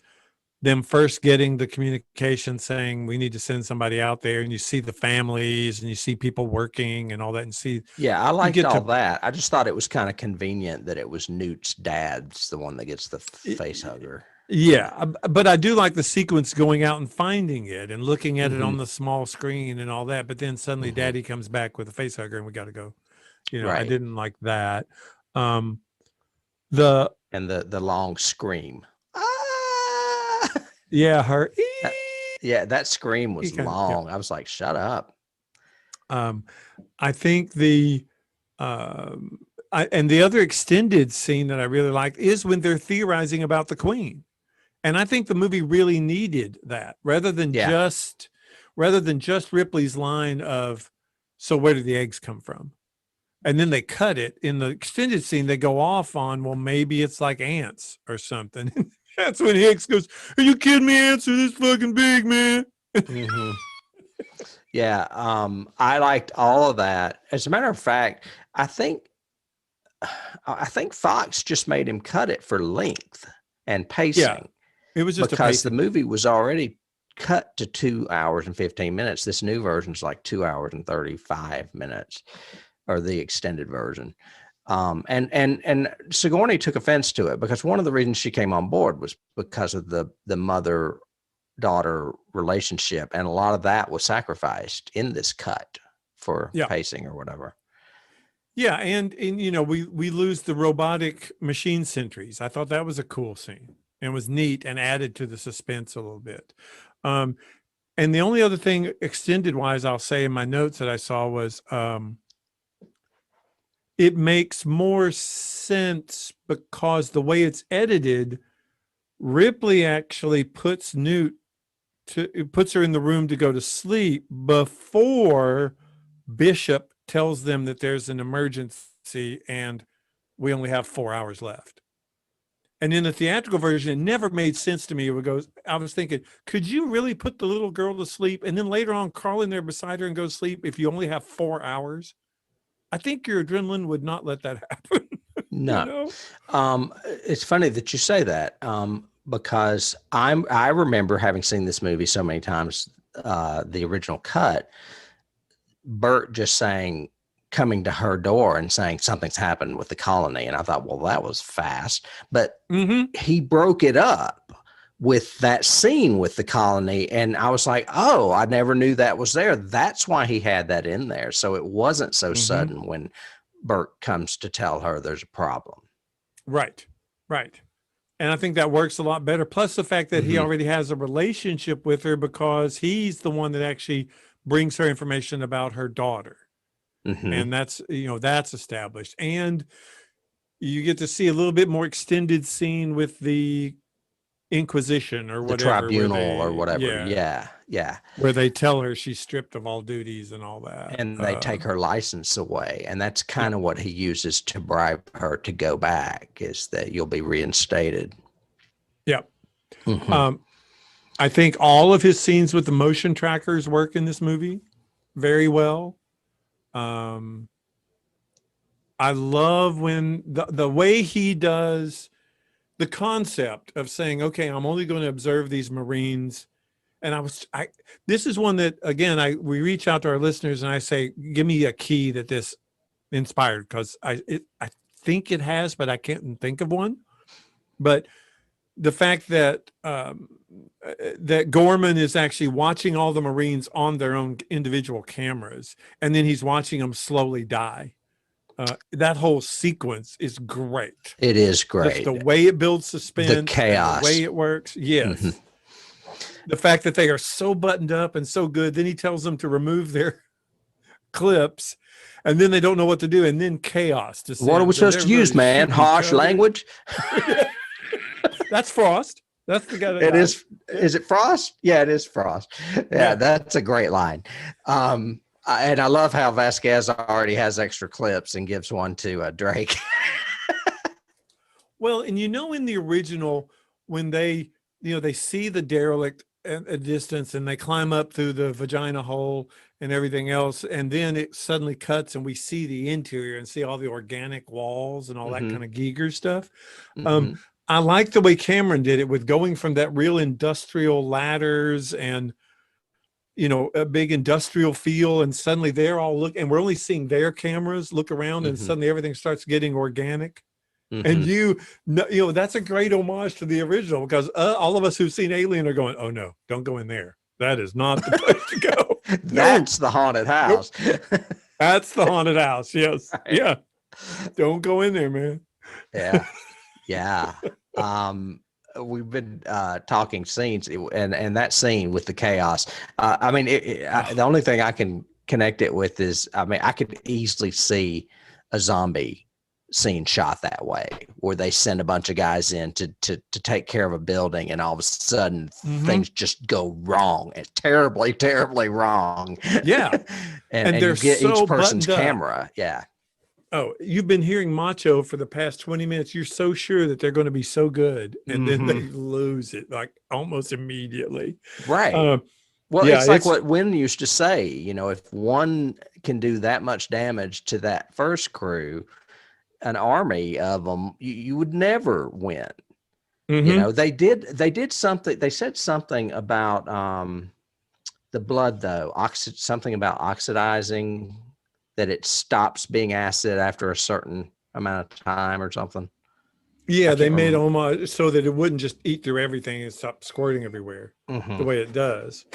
them first getting the communication saying we need to send somebody out there, and you see the families and you see people working and all that, and see. Yeah, I liked all that. I just thought it was kind of convenient that it was Newt's dad's the one that gets the face hugger. Yeah, but I do like the sequence going out and finding it and looking at it on the small screen and all that. But then suddenly Daddy comes back with a face hugger and we got to go. Right. I didn't like that. The long scream. Yeah, her. That scream was long. I was like, shut up. I think and the other extended scene that I really liked is when they're theorizing about the Queen. And I think the movie really needed that rather than just Ripley's line of, so where do the eggs come from? And then they cut it. In the extended scene, they go off on, well, maybe it's like ants or something. That's when Hicks goes, are you kidding me? Ants are this fucking big, man. Yeah. I liked all of that. As a matter of fact, I think Fox just made him cut it for length and pacing. Yeah, it was just because the movie was already cut to 2 hours and 15 minutes. This new version is like 2 hours and 35 minutes, or the extended version. And Sigourney took offense to it because one of the reasons she came on board was because of the mother-daughter relationship, and a lot of that was sacrificed in this cut for pacing or whatever. Yeah, and we lose the robotic machine sentries. I thought that was a cool scene and was neat and added to the suspense a little bit. And the only other thing extended wise I'll say in my notes that I saw was it makes more sense because the way it's edited, Ripley actually puts her in the room to go to sleep before Bishop tells them that there's an emergency and we only have 4 hours left. And in the theatrical version, it never made sense to me. I was thinking, could you really put the little girl to sleep and then later on crawl in there beside her and go to sleep if you only have 4 hours? I think your adrenaline would not let that happen. No. It's funny that you say that because I remember having seen this movie so many times, the original cut, Bert just coming to her door and saying something's happened with the colony. And I thought, well, that was fast. But he broke it up with that scene with the colony. And I was like, oh, I never knew that was there. That's why he had that in there. So it wasn't so sudden when Bert comes to tell her there's a problem. Right. And I think that works a lot better. Plus the fact that he already has a relationship with her because he's the one that actually brings her information about her daughter. And that's, that's established. And you get to see a little bit more extended scene with the Inquisition or whatever. The tribunal or whatever. Yeah. Where they tell her she's stripped of all duties and all that. And they take her license away. And that's kind of what he uses to bribe her to go back, is that you'll be reinstated. Yeah. I think all of his scenes with the motion trackers work in this movie very well. I love when the way he does the concept of saying, okay, I'm only going to observe these Marines. And this is one that, again, we reach out to our listeners and I say, give me a key that this inspired, because I think it has, but I can't think of one. But the fact that that Gorman is actually watching all the Marines on their own individual cameras, and then he's watching them slowly die. That whole sequence is great. It is great. Just the way it builds suspense, the chaos, the way it works. Yes. The fact that they are so buttoned up and so good. Then he tells them to remove their clips, and then they don't know what to do, and then chaos. What are we supposed to use, man? Harsh language? That's Frost. That's the guy that it is. Is it Frost? Yeah, it is Frost. Yeah, that's a great line. And I love how Vasquez already has extra clips and gives one to Drake. Well, and in the original, when they see the derelict at a distance and they climb up through the vagina hole and everything else, and then it suddenly cuts and we see the interior and see all the organic walls and all that kind of Giger stuff. I like the way Cameron did it with going from that real industrial ladders and a big industrial feel, and suddenly they're all and we're only seeing their cameras look around, and suddenly everything starts getting organic. And that's a great homage to the original, because all of us who've seen Alien are going, oh no, don't go in there. That is not the place to go. That's the haunted house. Nope. That's the haunted house. Yes. Right. Yeah. Don't go in there, man. Yeah. Yeah. We've been talking scenes, and that scene with the chaos. The only thing I can connect it with is, I could easily see a zombie scene shot that way, where they send a bunch of guys in to take care of a building, and all of a sudden things just go wrong, and terribly, terribly wrong. Yeah. and they're you get so each person's buttoned up. camera. Yeah. Oh, you've been hearing Macho for the past 20 minutes. You're so sure that they're going to be so good, and then they lose it like almost immediately. Right. Well, it's like what Wynn used to say, if one can do that much damage to that first crew, an army of them, you would never win. They did something. They said something about the blood, though, something about oxidizing, that it stops being acid after a certain amount of time or something. Yeah, they made homage so that it wouldn't just eat through everything and stop squirting everywhere the way it does.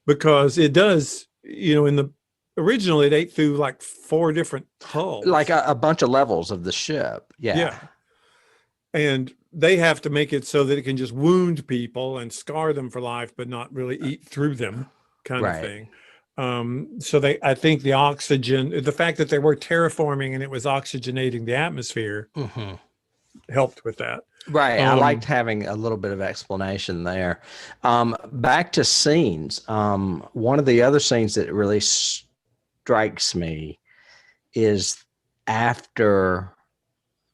Because it does, in the original, it ate through like 4 different hulls. Like a bunch of levels of the ship. Yeah. Yeah. And they have to make it so that it can just wound people and scar them for life, but not really eat through them, kind of thing. So I think the oxygen, the fact that they were terraforming and it was oxygenating the atmosphere helped with that. Right. I liked having a little bit of explanation there. Back to scenes. One of the other scenes that really strikes me is after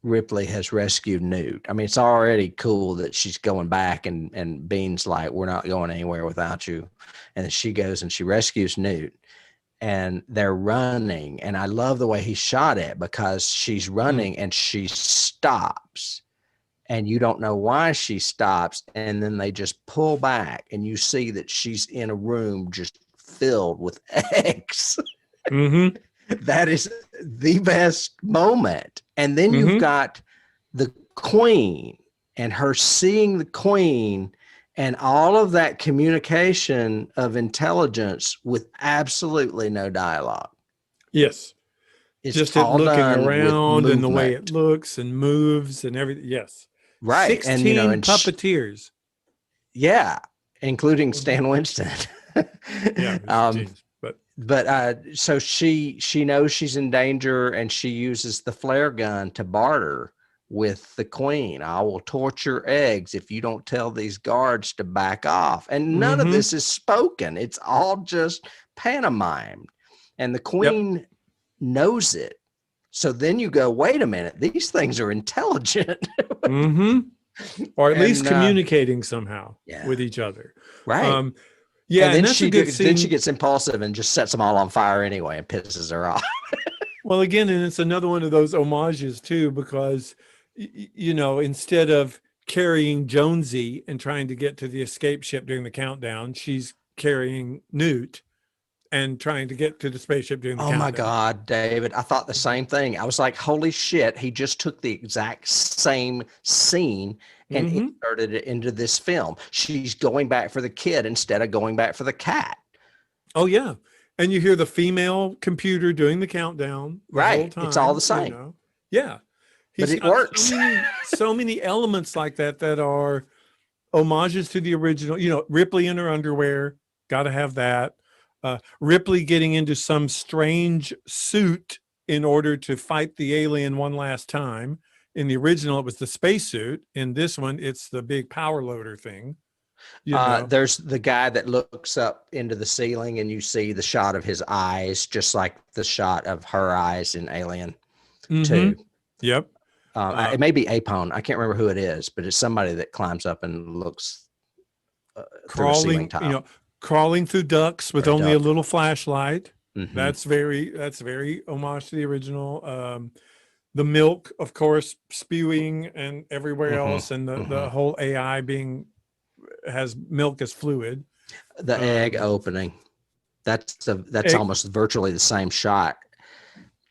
Ripley has rescued Newt. It's already cool that she's going back, and Bean's like, we're not going anywhere without you. And then she goes and she rescues Newt, and they're running. And I love the way he shot it, because she's running and she stops, and you don't know why she stops. And then they just pull back, and you see that she's in a room just filled with eggs. That is the best moment. And then you've got the queen, and her seeing the queen, and all of that communication of intelligence with absolutely no dialogue. Yes. It's just it looking around and the way movement. it looks and moves and everything. Yes. Right. 16 And puppeteers. yeah, including Stan Winston. Yeah, um, geez, but so she knows she's in danger, and she uses the flare gun to barter with the queen. I will torture eggs if you don't tell these guards to back off. And none of this is spoken. It's all just pantomimed. And the queen knows it. So then you go, wait a minute, these things are intelligent. Or at least And, communicating somehow yeah. with each other. Right. Yeah, and then that's a good scene. Then she gets impulsive and just sets them all on fire anyway and pisses her off. Well, again, and it's another one of those homages too, because instead of carrying Jonesy and trying to get to the escape ship during the countdown, she's carrying Newt and trying to get to the spaceship during the countdown. Oh my God, David. I thought the same thing. I was like, holy shit, he just took the exact same scene and inserted it into this film. She's going back for the kid instead of going back for the cat. Oh, yeah. And you hear the female computer doing the countdown the whole time. It's all the same. Yeah. But it works. So many elements like that are homages to the original. Ripley in her underwear, got to have that. Ripley getting into some strange suit in order to fight the alien one last time. In the original, it was the spacesuit. In this one, it's the big power loader thing. There's the guy that looks up into the ceiling and you see the shot of his eyes, just like the shot of her eyes in Alien 2. Yep. It may be Apone. I can't remember who it is, but it's somebody that climbs up and looks through a ceiling tile. Crawling through ducts with only a little flashlight. That's very homage to the original. The milk, of course, spewing and everywhere else, and the whole AI has milk as fluid. The egg opening. That's almost virtually the same shot.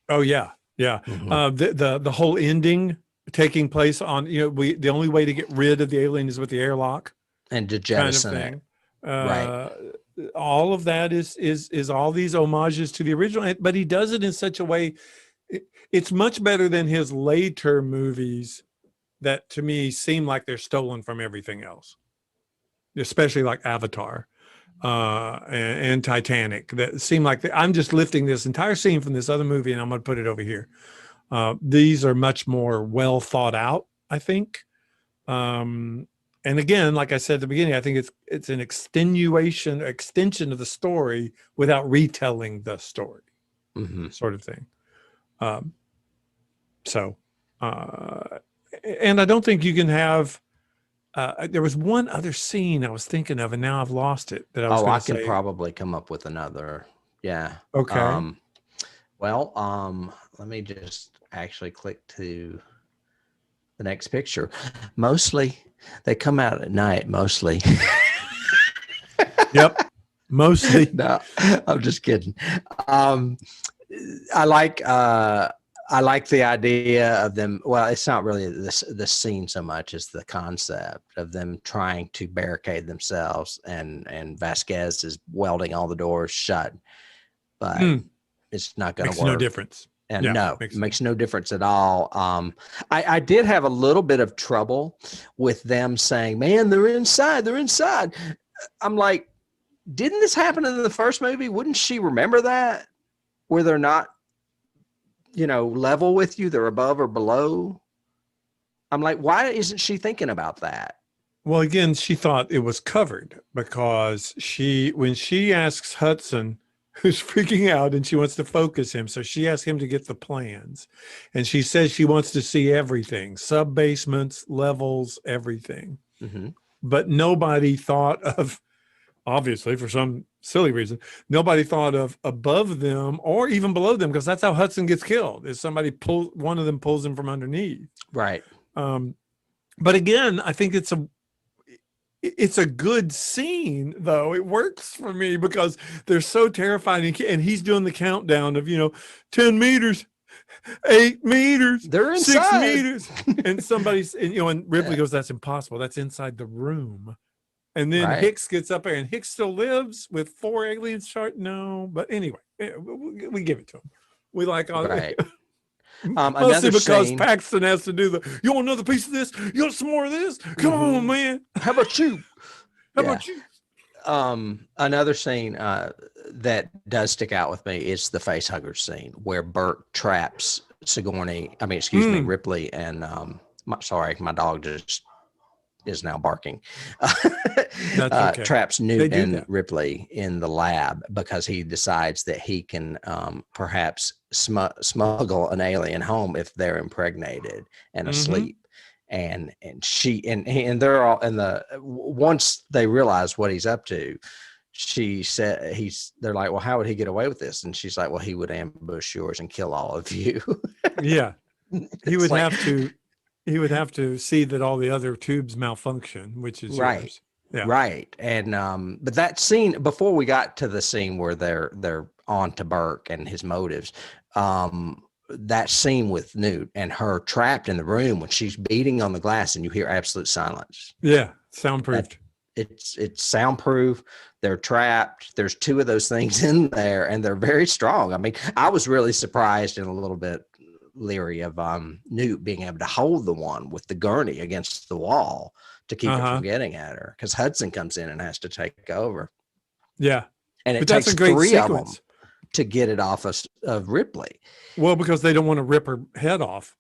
Oh yeah. The whole ending taking place on the only way to get rid of the alien is with the airlock and to jettison kind of thing. Right. All of that is all these homages to the original, but he does it in such a way. It's much better than his later movies that to me seem like they're stolen from everything else, especially like Avatar and Titanic, that seem like I'm just lifting this entire scene from this other movie and I'm going to put it over here. These are much more well thought out, I think. And again, like I said at the beginning, I think it's an extension of the story without retelling the story, sort of thing. And I don't think you can have. There was one other scene I was thinking of, and now I've lost it. I can probably come up with another. Yeah. Okay. Let me just actually click to the next picture. Mostly, they come out at night. Mostly. Yep. Mostly. No, I'm just kidding. I like the idea of them. Well, it's not really the scene so much as the concept of them trying to barricade themselves, and Vasquez is welding all the doors shut, but it's not going to work. Makes no difference. And makes no difference at all. I did have a little bit of trouble with them saying, man, they're inside. They're inside. I'm like, didn't this happen in the first movie? Wouldn't she remember that? Where they're not, level with you, they're above or below. I'm like, why isn't she thinking about that? Well, again, she thought it was covered because when she asks Hudson, who's freaking out and she wants to focus him, so she asks him to get the plans, and she says she wants to see everything, sub-basements, levels, everything. But nobody thought of, obviously for some silly reason, nobody thought of above them or even below them, because that's how Hudson gets killed, is one of them pulls him from underneath. Right. But again, I think it's a good scene, though. It works for me because they're so terrifying, and he's doing the countdown of 10 meters, 8 meters, they're inside. 6 meters, and somebody's and Ripley goes, that's impossible, that's inside the room. And then Hicks gets up there, and Hicks still lives with 4 aliens. No, but anyway, we give it to him. We like all that. Mostly Another because scene. Paxton has to do you want another piece of this? You want some more of this? Come on, man. How about you? How about you? Another scene that does stick out with me is the face hugger scene where Burke traps Ripley, and my dog just is now barking. That's okay. Traps Newt and that. Ripley in the lab because he decides that he can perhaps smuggle an alien home if they're impregnated and asleep. And they're all once they realize what he's up to, she said they're like, well, how would he get away with this? And she's like, well, he would ambush yours and kill all of you. Yeah. He would have to see that all the other tubes malfunction, which is right. Yours. Yeah. Right. And but that scene, before we got to the scene where they're on to Burke and his motives, that scene with Newt and her trapped in the room when she's beating on the glass and you hear absolute silence. Yeah, soundproofed. It's soundproof. They're trapped. There's two of those things in there, and they're very strong. I mean, I was really surprised and a little bit leery of Newt being able to hold the one with the gurney against the wall to keep it from getting at her, because Hudson comes in and has to take over. Yeah, and it takes three of them to get it off of Ripley. Well, because they don't want to rip her head off,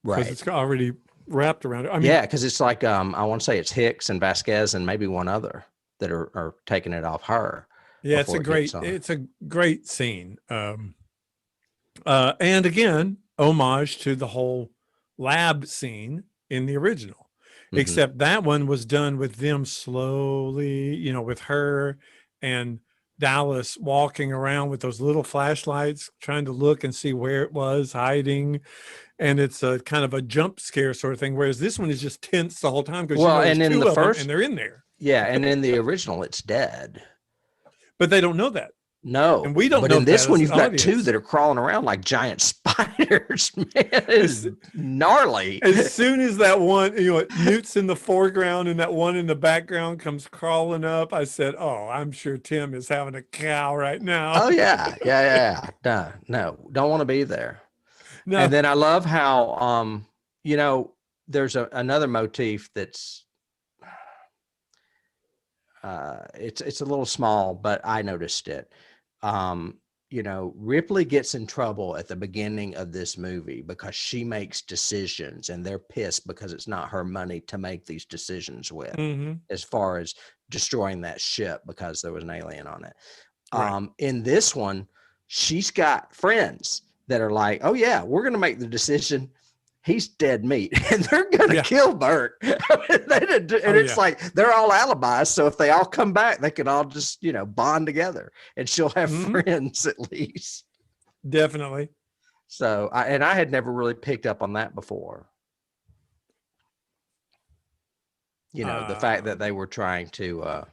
right? Because it's already wrapped around her. I mean, yeah, because it's like I want to say it's Hicks and Vasquez and maybe one other that are taking it off her. Yeah, it's a great scene. And again, homage to the whole lab scene in the original, except that one was done with them slowly, with her and Dallas walking around with those little flashlights, trying to look and see where it was hiding. And it's a kind of a jump scare sort of thing. Whereas this one is just tense the whole time because and in the first, and they're in there. Yeah, and in the original, it's dead. But they don't know that. No, and we don't. But know in this one, you've got audience. two that are crawling around like giant spiders. Man, it's gnarly. As soon as that one, Newt's in the foreground and that one in the background comes crawling up, I said, "Oh, I'm sure Tim is having a cow right now." Oh yeah. No, don't want to be there. No. And then I love how, there's another motif that's. It's a little small, but I noticed it. Ripley gets in trouble at the beginning of this movie because she makes decisions and they're pissed because it's not her money to make these decisions with, as far as destroying that ship because there was an alien on it. Right. In this one, she's got friends that are like, oh yeah, we're going to make the decision. He's dead meat, and they're going to kill Burke. It's like they're all alibis. So if they all come back, they can all just, bond together, and she'll have friends at least. Definitely. So, I had never really picked up on that before. The fact that they were trying to,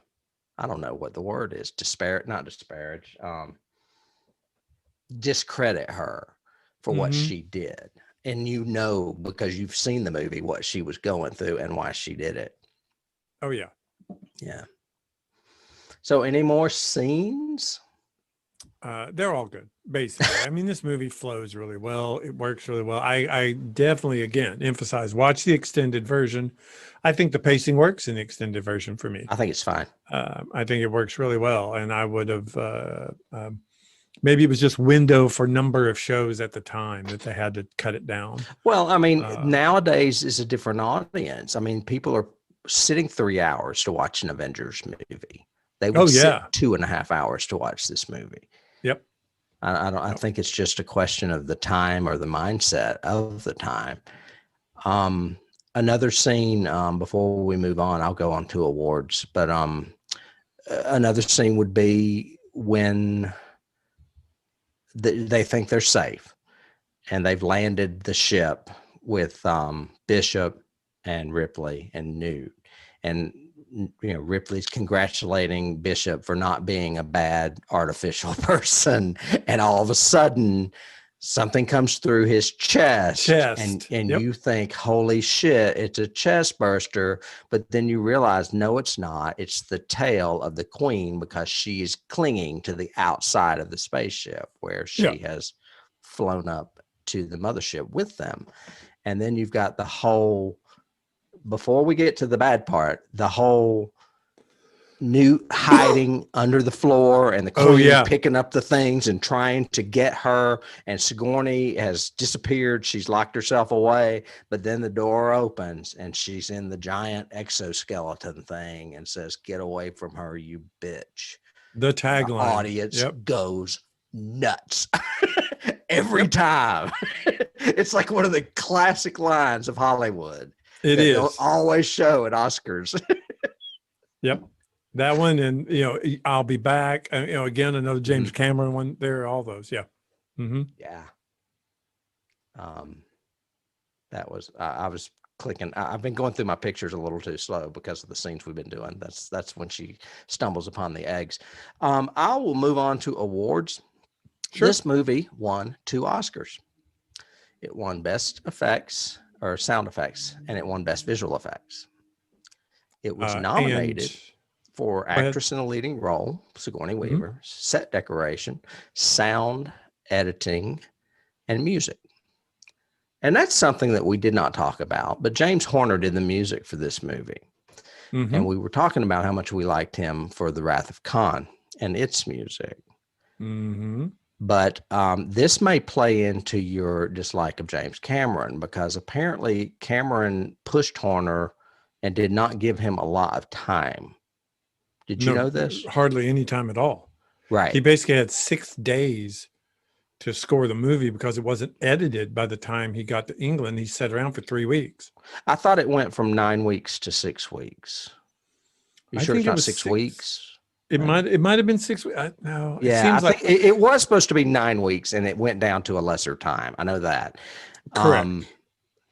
I don't know what the word is, not disparage, discredit her for what she did. And because you've seen the movie, what she was going through and why she did it. Oh, yeah. Yeah. So any more scenes? They're all good, basically. I mean, this movie flows really well. It works really well. I definitely, again, emphasize, watch the extended version. I think the pacing works in the extended version for me. I think it's fine. I think it works really well. And I would have... maybe it was just window for number of shows at the time that they had to cut it down. Well, I mean, nowadays is a different audience. I mean, people are sitting 3 hours to watch an Avengers movie. They would sit 2.5 hours to watch this movie. Yep. I think it's just a question of the time or the mindset of the time. Another scene, before we move on, I'll go on to awards, but another scene would be when they think they're safe and they've landed the ship with Bishop and Ripley and Newt, and Ripley's congratulating Bishop for not being a bad artificial person, and all of a sudden something comes through his chest. And you think, holy shit, it's a chest burster. But then you realize, no, it's not. It's the tail of the Queen, because she is clinging to the outside of the spaceship where she has flown up to the mothership with them. And then you've got the whole, before we get to the bad part, the whole Newt hiding under the floor and the queen picking up the things and trying to get her, and Sigourney has disappeared. She's locked herself away, but then the door opens and she's in the giant exoskeleton thing and says, "Get away from her, you bitch." The tagline. The audience goes nuts every time. It's like one of the classic lines of Hollywood. It is. They'll always show at Oscars. Yep. That one, and I'll be back. Again, another James Cameron one. There are all those. Yeah. Yeah. That was. I was clicking. I've been going through my pictures a little too slow because of the scenes we've been doing. That's when she stumbles upon the eggs. I will move on to awards. Sure. This movie won 2 Oscars. It won Best Effects or Sound Effects, and it won Best Visual Effects. It was nominated for actress in a leading role, Sigourney Weaver, set decoration, sound editing, and music. And that's something that we did not talk about, but James Horner did the music for this movie. And we were talking about how much we liked him for The Wrath of Khan and its music. But this may play into your dislike of James Cameron, because apparently Cameron pushed Horner and did not give him a lot of time. Did you know this? Hardly any time at all. Right. He basically had 6 days to score the movie because it wasn't edited by the time he got to England. He sat around for 3 weeks. I thought it went from 9 weeks to 6 weeks. You sure it's not 6 weeks? It might have been 6 weeks. No. Yeah, I think it was supposed to be 9 weeks, and it went down to a lesser time. I know that. Correct.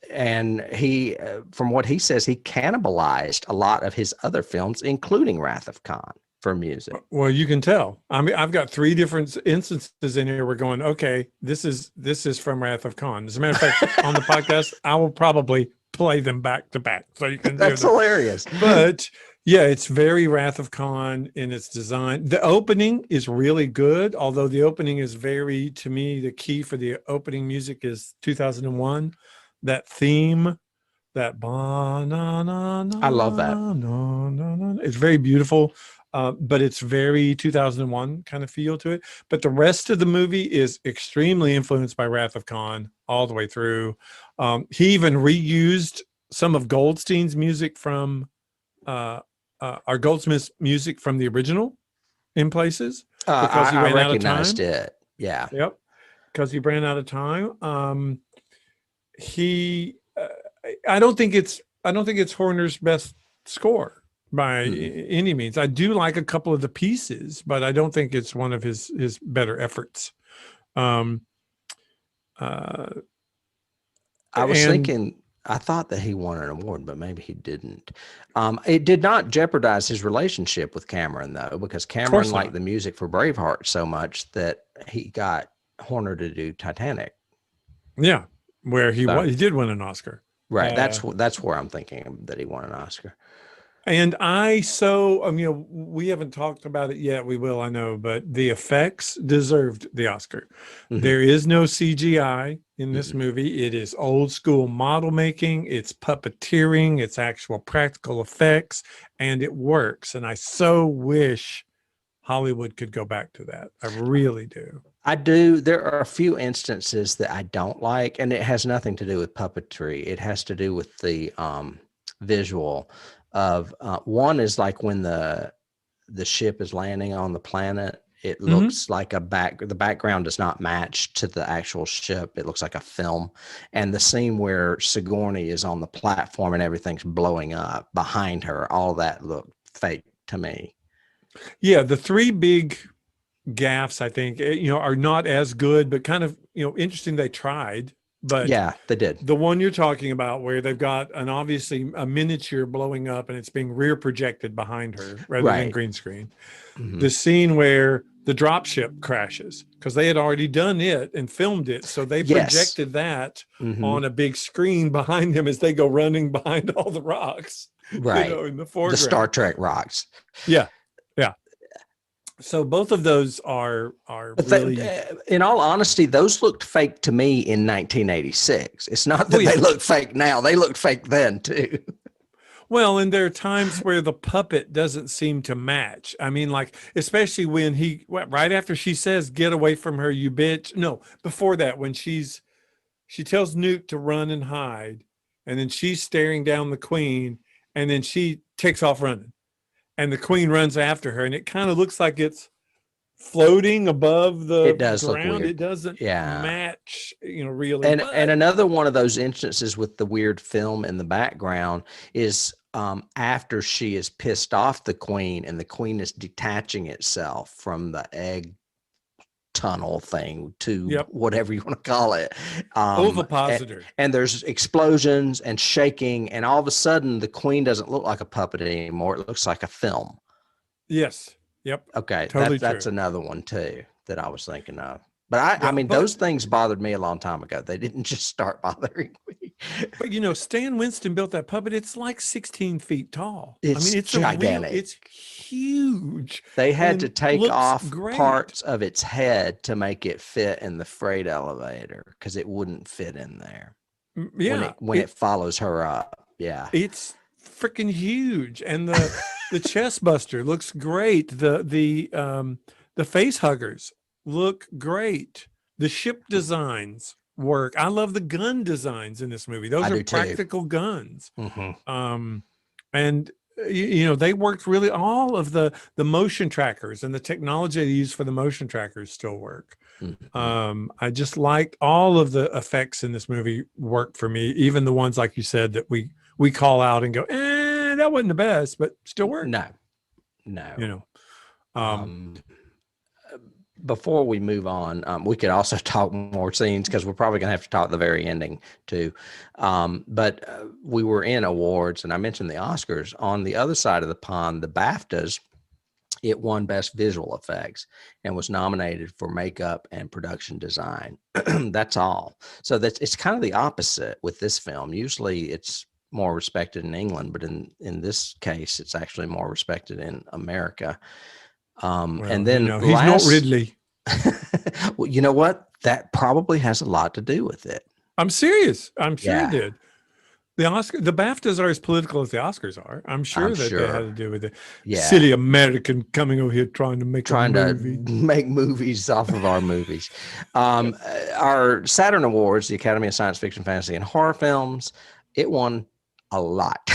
And he, from what he says, he cannibalized a lot of his other films, including Wrath of Khan, for music. Well, you can tell. I mean, I've got 3 different instances in here. We're going, okay, this is from Wrath of Khan. As a matter of fact, on the podcast, I will probably play them back to back, so you can. That's hilarious. But yeah, it's very Wrath of Khan in its design. The opening is really good, although the opening is very, to me, the key for the opening music is 2001. That theme, that ba na na na. I love that. Na, na, na. It's very beautiful, but it's very 2001 kind of feel to it. But the rest of the movie is extremely influenced by Wrath of Khan all the way through. He even reused some of Goldstein's music from our Goldsmith's music from the original in places because he ran out of time. It. Yeah. Yep. Because he ran out of time. I don't think it's Horner's best score by any means. I do like a couple of the pieces, but I don't think it's one of his better efforts. I was thinking, I thought that he won an award, but maybe he didn't. It did not jeopardize his relationship with Cameron, though, because Cameron liked the music for Braveheart so much that he got Horner to do Titanic. Yeah. Where he did win an Oscar. Right. That's where I'm thinking that he won an Oscar. And we haven't talked about it yet. We will, I know, but the effects deserved the Oscar. There is no CGI in this movie. It is old school model making. It's puppeteering. It's actual practical effects, and it works. And I so wish Hollywood could go back to that. I really do. I do. There are a few instances that I don't like, and it has nothing to do with puppetry. It has to do with the visual of one is like when the ship is landing on the planet. It looks like the background does not match to the actual ship. It looks like a film. And the scene where Sigourney is on the platform and everything's blowing up behind her, all that looked fake to me. Yeah, the 3 big gaffes, I think, are not as good, but kind of, interesting. They tried, but yeah, they did. The one you're talking about where they've got obviously a miniature blowing up and it's being rear projected behind her rather than green screen. The scene where the dropship crashes, because they had already done it and filmed it. So they projected that on a big screen behind them as they go running behind all the rocks, right? In the foreground. The Star Trek rocks. Yeah. Yeah. So both of those are But really. in all honesty, those looked fake to me in 1986. It's not that they look fake now; they looked fake then too. Well, and there are times where the puppet doesn't seem to match. I mean, like, especially when right after she says, "Get away from her, you bitch." No, before that, when she tells Newt to run and hide, and then she's staring down the queen, and then she takes off running, and the queen runs after her, and it kind of looks like it's floating above the It does look ground. weird. It doesn't Yeah. match, really. And another one of those instances with the weird film in the background is after she is pissed off the queen and the queen is detaching itself from the egg tunnel thing to whatever you want to call it. Ovipositor. And there's explosions and shaking, and all of a sudden the queen doesn't look like a puppet anymore. It looks like a film. Yes. Yep. Okay. Totally That's true. another one too that I was thinking of. But I mean, those things bothered me a long time ago. They didn't just start bothering me. But Stan Winston built that puppet. It's like 16 feet tall. It's gigantic. It's huge. They had to take off great. parts of its head to make it fit in the freight elevator because it wouldn't fit in there. Yeah. When it follows her up. Yeah. It's freaking huge. And the chest buster looks great. The face huggers look great. The ship designs work. I love the gun designs in this movie. Those are practical guns. Mm-hmm. And they worked really. All of the motion trackers and the technology they use for the motion trackers still work. Mm-hmm. I just liked all of the effects in this movie worked for me, even the ones like you said that we call out and go, that wasn't the best, but still worked. No. Before we move on, we could also talk more scenes because we're probably going to have to talk the very ending too. But we were in awards, and I mentioned the Oscars. On the other side of the pond, the BAFTAs, it won Best Visual Effects and was nominated for makeup and production design. That's all. So it's kind of the opposite with this film. Usually it's more respected in England, but in this case, it's actually more respected in America. And then he's not Ridley. Well, you know what? That probably has a lot to do with it. I'm serious. I'm sure it did. The BAFTAs are as political as the Oscars are. I'm sure they had to do with it. Yeah. Silly American coming over here trying to make movies off of our movies. Our Saturn Awards, the Academy of Science Fiction, Fantasy, and Horror Films, it won a lot.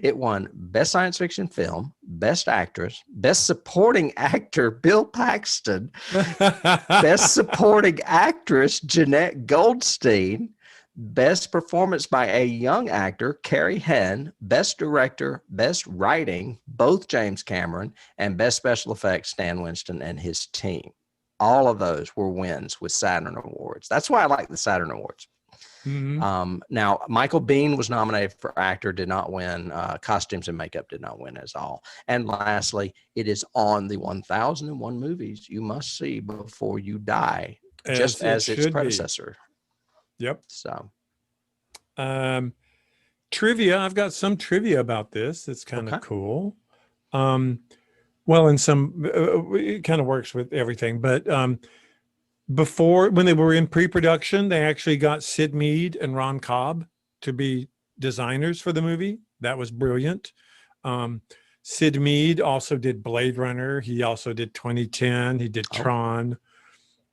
It won Best Science Fiction Film, Best Actress, Best Supporting Actor, Bill Paxton, Best Supporting Actress, Jeanette Goldstein, Best Performance by a Young Actor, Carrie Henn, Best Director, Best Writing, both James Cameron, and Best Special Effects, Stan Winston and his team. All of those were wins with Saturn Awards. That's why I like the Saturn Awards. Mm-hmm. Now, Michael Biehn was nominated for actor, did not win. Costumes and makeup did not win as all. And lastly, it is on the 1001 movies you must see before you die, just as its predecessor. Yep. So, trivia. I've got some trivia about this. It's kind of cool. Well, in some, it kind of works with everything, but before, when they were in pre-production, they actually got Sid Mead and Ron Cobb to be designers for the movie. That was brilliant. Sid Mead also did Blade Runner. He also did 2010. He did Tron.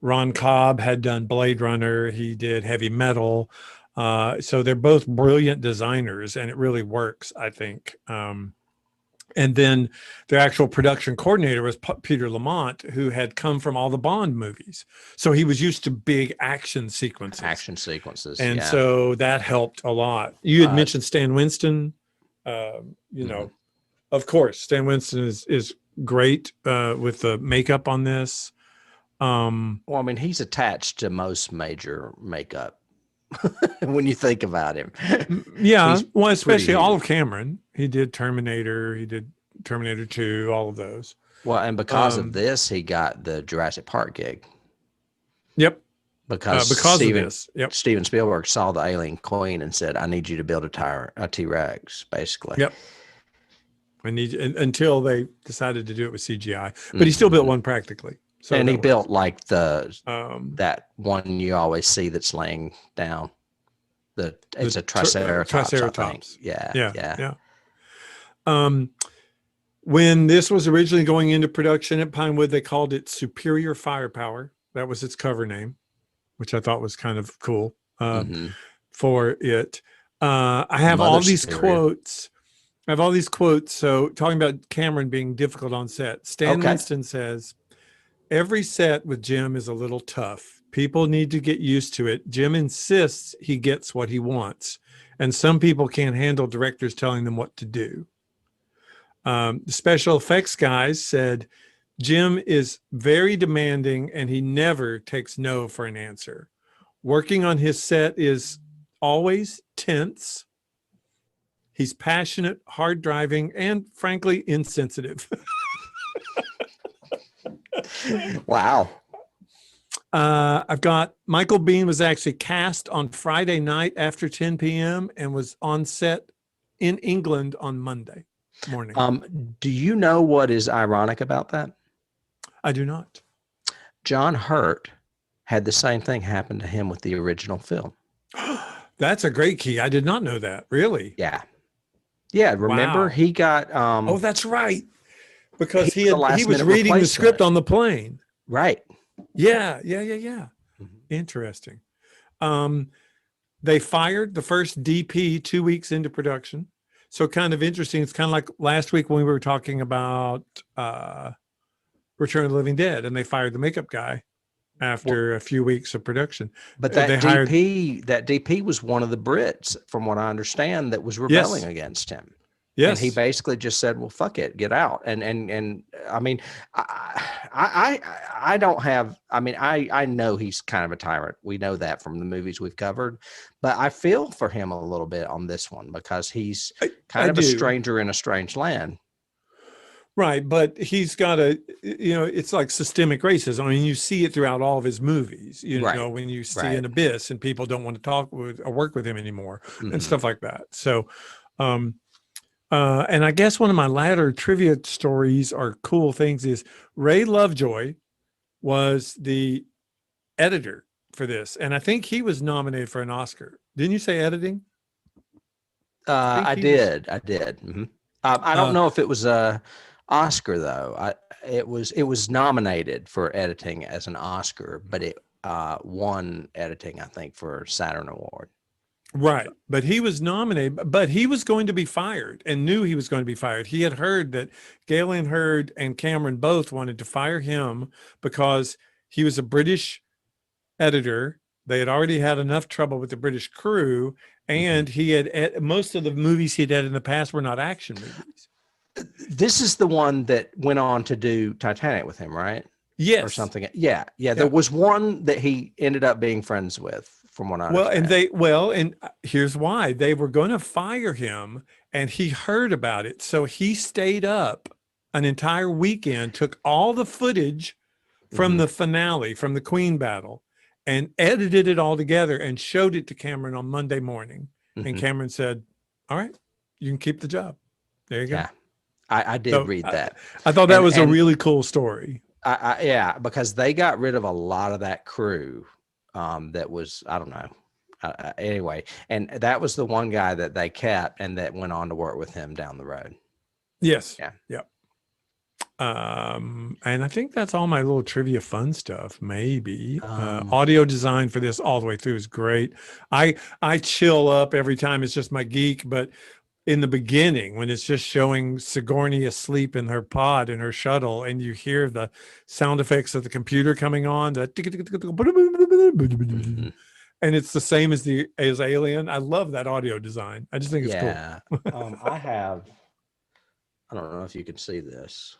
Ron Cobb had done Blade Runner. He did Heavy Metal. So they're both brilliant designers, and it really works, I think. And then their actual production coordinator was Peter Lamont, who had come from all the Bond movies. So he was used to big action sequences. And so that helped a lot. You had mentioned Stan Winston. Of course, Stan Winston is great with the makeup on this. Well, I mean, he's attached to most major makeup when you think about him. Yeah, well, especially all of Cameron. He did Terminator. He did Terminator 2, all of those. Well, and because of this, he got the Jurassic Park gig. Yep. Because of this. Yep. Steven Spielberg saw the alien queen and said, I need you to build a T-Rex, basically. Yep. until they decided to do it with CGI. But he still built one practically. So and he that built like the works. that one you always see that's laying down. It's a triceratops, Triceratops. I think. Yeah. When this was originally going into production at Pinewood, they called it Superior Firepower. That was its cover name, which I thought was kind of cool for it. I have all these quotes. So talking about Cameron being difficult on set, Stan Winston says, every set with Jim is a little tough. People need to get used to it. Jim insists he gets what he wants. And some people can't handle directors telling them what to do. The special effects guys said, Jim is very demanding and he never takes no for an answer. Working on his set is always tense. He's passionate, hard driving, and frankly, insensitive. Wow. I've got Michael Biehn was actually cast on Friday night after 10 p.m. and was on set in England on Monday morning. Do you know what is ironic about that? I do not. John Hurt had the same thing happen to him with the original film. That's a great key. I did not know that. Really? Yeah. Yeah. Remember, he got. Oh, that's right. Because he was reading replacement. The script on the plane. Right. Yeah. Mm-hmm. Interesting. They fired the first DP 2 weeks into production. So kind of interesting. It's kind of like last week when we were talking about Return of the Living Dead, and they fired the makeup guy after a few weeks of production. But that DP was one of the Brits, from what I understand, that was rebelling against him. Yes. And he basically just said, well, fuck it, get out. And I mean, I don't have, I mean, I know he's kind of a tyrant. We know that from the movies we've covered, but I feel for him a little bit on this one because he's kind of a stranger in a strange land. Right. But he's got it's like systemic racism. I mean, you see it throughout all of his movies, you know, when you see an abyss and people don't want to talk with or work with him anymore and stuff like that. So, and I guess one of my latter trivia stories or cool things is Ray Lovejoy was the editor for this. And I think he was nominated for an Oscar. Didn't you say editing? I did. Mm-hmm. I don't know if it was a Oscar though. It was nominated for editing as an Oscar, but it won editing, I think, for Saturn Award. Right. But he was nominated, but he was going to be fired and knew he was going to be fired. He had heard that Galen Hurd and Cameron both wanted to fire him because he was a British editor. They had already had enough trouble with the British crew, and he had most of the movies he'd had in the past were not action movies. This is the one that went on to do Titanic with him, right? Yes. Or something. Yeah. There was one that he ended up being friends with, from what I understand. And here's why. They were going to fire him, and he heard about it. So he stayed up an entire weekend, took all the footage from the finale, from the Queen battle, and edited it all together and showed it to Cameron on Monday morning. And Cameron said, all right, you can keep the job. There you go. Yeah. I did read that. I thought that was a really cool story. Yeah, because they got rid of a lot of that crew that was, I don't know. Anyway, and that was the one guy that they kept and that went on to work with him down the road. Yes. Yeah. And I think that's all my little trivia fun stuff. Maybe audio design for this all the way through is great. I chill up every time. It's just my geek, but in the beginning, when it's just showing Sigourney asleep in her pod in her shuttle, and you hear the sound effects of the computer coming on, and it's the same as Alien. I love that audio design. I just think it's cool. I don't know if you can see this.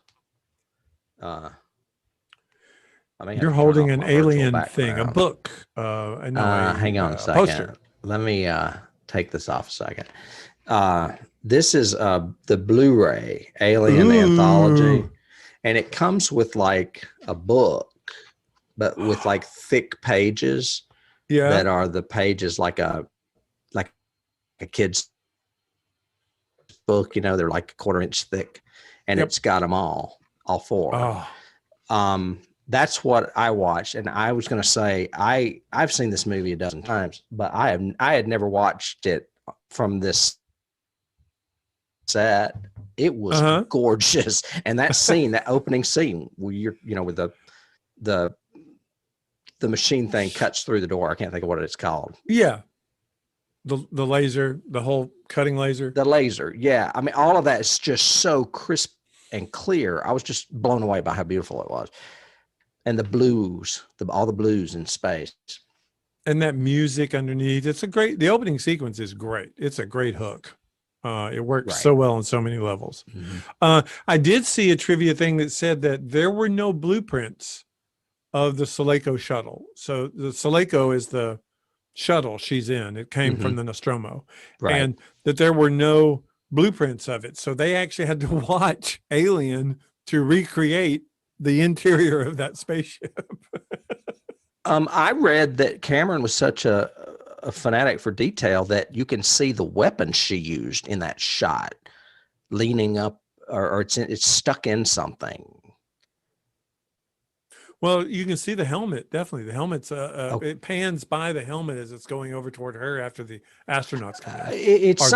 You're holding an Alien thing, a book. Hang on a second. Poster. Let me take this off a second. This is the Blu-ray Alien Anthology, and it comes with like a book, but with like thick pages that are the pages like a kid's book, they're like a 1/4 inch thick, and Yep. it's got them all four. Oh, That's what I watched, and I was going to say I've seen this movie a dozen times, but I had never watched it from this set. It was gorgeous, and that scene, that opening scene, where you're with the machine thing cuts through the door. I can't think of what it's called. yeah. The laser, the whole cutting laser. The laser, yeah. I mean, all of that is just so crisp and clear. I was just blown away by how beautiful it was. And the blues, all the blues in space. And that music underneath. The opening sequence is great. It's a great hook. It works so well on so many levels. Mm-hmm. I did see a trivia thing that said that there were no blueprints of the Sulaco shuttle. So the Sulaco is the shuttle she's in. It came from the Nostromo. Right. And that there were no blueprints of it. So they actually had to watch Alien to recreate the interior of that spaceship. I read that Cameron was such a fanatic for detail that you can see the weapon she used in that shot leaning up, or it's stuck in something. Well, you can see the helmet. Definitely, the helmet's it pans by the helmet as it's going over toward her after the astronauts come in. It's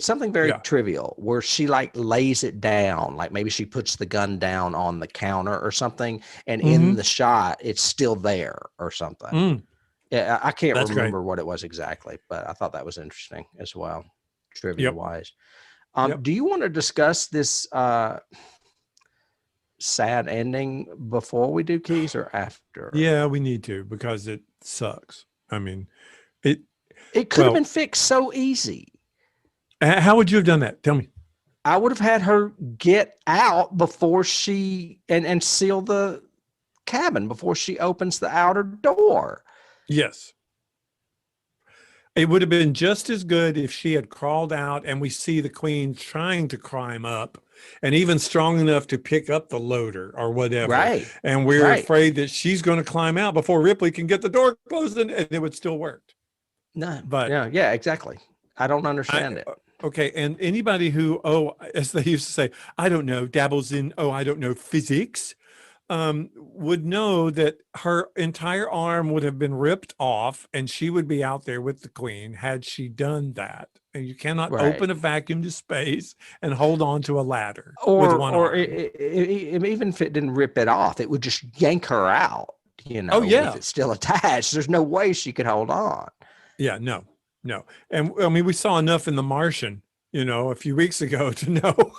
something very trivial, where she like lays it down, like maybe she puts the gun down on the counter or something, and in the shot it's still there or something. Yeah, I can't remember what it was exactly, but I thought that was interesting as well, trivia wise. Do you want to discuss this sad ending before we do keys or after? Yeah, we need to, because it sucks. I mean, it could have been fixed so easy. How would you have done that? Tell me. I would have had her get out before she and seal the cabin before she opens the outer door. Yes. It would have been just as good if she had crawled out and we see the Queen trying to climb up and even strong enough to pick up the loader or whatever. Right. And we're afraid that she's going to climb out before Ripley can get the door closed, and it would still work. No, but yeah, exactly. I don't understand it. Okay. And anybody who, as they used to say, I don't know, dabbles in, I don't know, physics, would know that her entire arm would have been ripped off and she would be out there with the Queen had she done that. And you cannot open a vacuum to space and hold on to a ladder with one arm. Even if it didn't rip it off, it would just yank her out, with it still attached. There's no way she could hold on. Yeah, no. And I mean, we saw enough in The Martian, a few weeks ago to know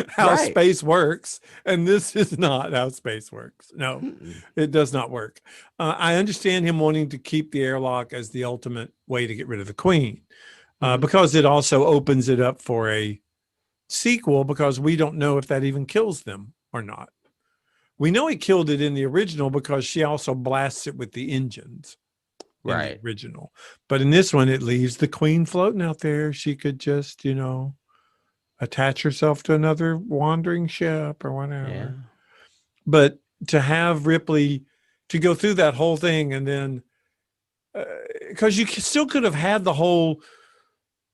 how space works. And this is not how space works. No, it does not work. I understand him wanting to keep the airlock as the ultimate way to get rid of the Queen, because it also opens it up for a sequel, because we don't know if that even kills them or not. We know it killed it in the original because she also blasts it with the engines. The original, but in this one it leaves the Queen floating out there. She could just attach herself to another wandering ship or whatever. But to have Ripley to go through that whole thing, and then because you still could have had the whole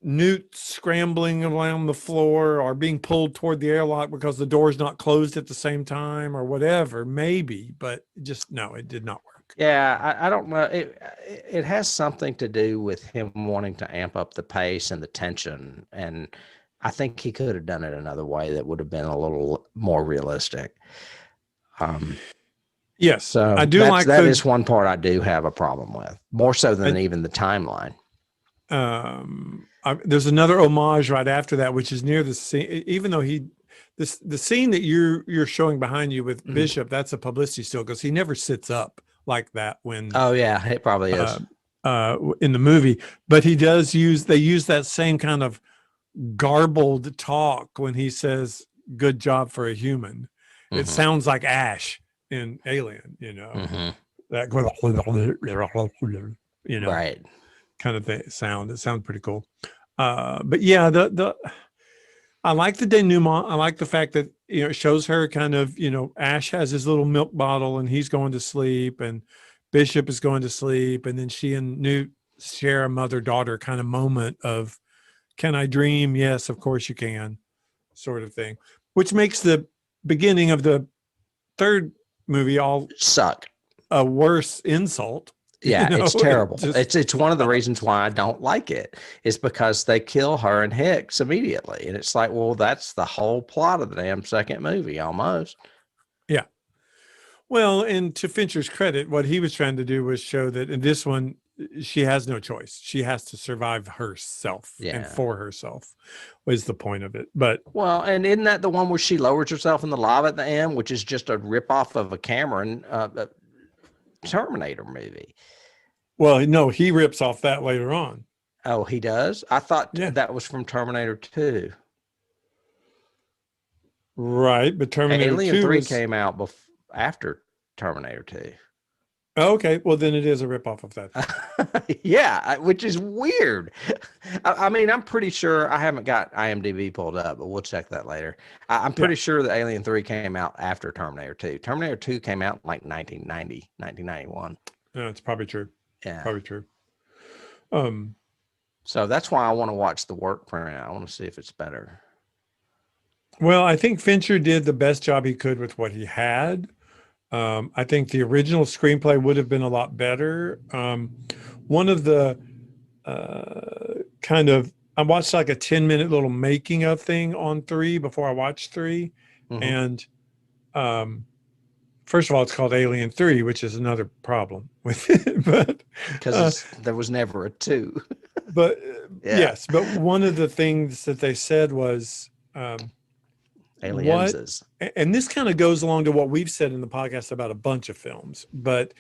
Newt scrambling around the floor or being pulled toward the airlock because the door's not closed at the same time or whatever, maybe, but just no, it did not work. Yeah, I don't know. It has something to do with him wanting to amp up the pace and the tension, and I think he could have done it another way that would have been a little more realistic. Yes, so I do like that is one part I do have a problem with, more so than even the timeline. There's another homage right after that, which is near the scene. Even though the scene that you're showing behind you with Bishop, that's a publicity still, because he never sits up like that when it probably is in the movie, but they use that same kind of garbled talk when he says good job for a human. It sounds like Ash in Alien, that kind of sound. It sounds pretty cool. But yeah, I like the denouement. I like the fact that, it shows her kind of, Ash has his little milk bottle and he's going to sleep and Bishop is going to sleep. And then she and Newt share a mother-daughter kind of moment of Can I dream? Yes, of course you can, sort of thing, which makes the beginning of the third movie all Suck. a worse insult. Yeah, it's terrible. Just It's one of the reasons sucks. why I don't like it, is because they kill her and Hicks immediately. And it's like, well, that's the whole plot of the damn second movie almost. Yeah. Well, and to Fincher's credit, what he was trying to do was show that in this one, she has no choice. She has to survive herself and Yeah. for herself was the point of it. But Well, and isn't that the one where she lowers herself in the lava at the end, which is just a ripoff of a Cameron Terminator movie? well, no, he rips off that later on. Oh, he does? I thought Yeah. that was from Terminator 2. Right, but Terminator Alien 2 3 was came out after Terminator 2. oh, okay. Well, then it is a ripoff of that. Yeah, which is weird. I mean, I'm pretty sure I haven't got IMDb pulled up, but we'll check that later. I'm pretty sure that Alien 3 came out after Terminator 2. Terminator 2 came out in like 1990, 1991. No, it's probably true. Yeah. Probably true. So that's why I want to watch the work print. I want to see if it's better. Well, I think Fincher did the best job he could with what he had. I think the original screenplay would have been a lot better. One of the I watched like a 10-minute little making of thing on 3 before I watched 3. Mhm. And first of all, it's called Alien 3, which is another problem with it. But Because there was never a 2. but Yeah. yes, but one of the things that they said was Aliens. and this kind of goes along to what we've said in the podcast about a bunch of films, but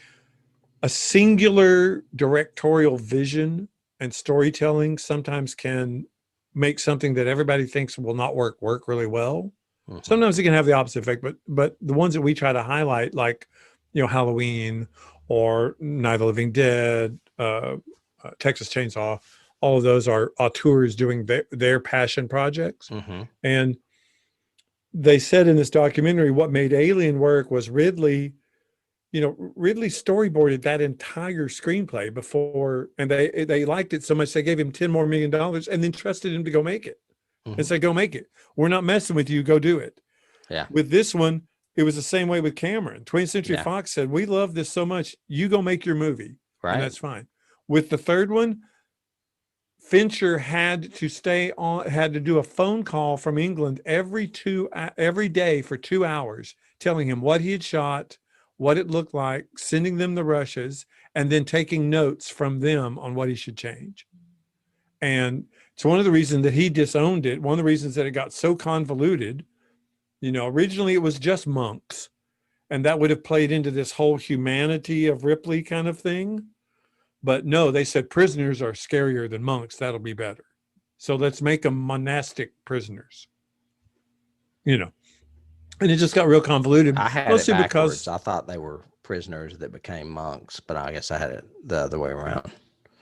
a singular directorial vision and storytelling sometimes can make something that everybody thinks will not work really well. Mhm. Sometimes it can have the opposite effect, but the ones that we try to highlight, like, you know, Halloween or Night of the Living Dead, Texas Chainsaw, all of those are auteurs doing their passion projects. Mhm. And they said in this documentary, what made Alien work was Ridley storyboarded that entire screenplay before, and they liked it so much they gave him $10 more million and then trusted him to go make it. And said, go make it. We're not messing with you. Go do it. Yeah. With this one, it was the same way with Cameron. 20th Century Yeah. Fox said, we love this so much. You go make your movie. Right. And that's fine. With the third one, Fincher had to do a phone call from England every day for 2 hours, telling him what he had shot, what it looked like, sending them the rushes, and then taking notes from them on what he should change. And it's one of the reasons that he disowned it. One of the reasons that it got so convoluted. You know, originally it was just monks, and that would have played into this whole humanity of Ripley kind of thing. But no, they said prisoners are scarier than monks. That'll be better. So let's make them monastic prisoners. You know, and it just got real convoluted. I had mostly it backwards. because I thought they were prisoners that became monks, but I guess I had it the other way around.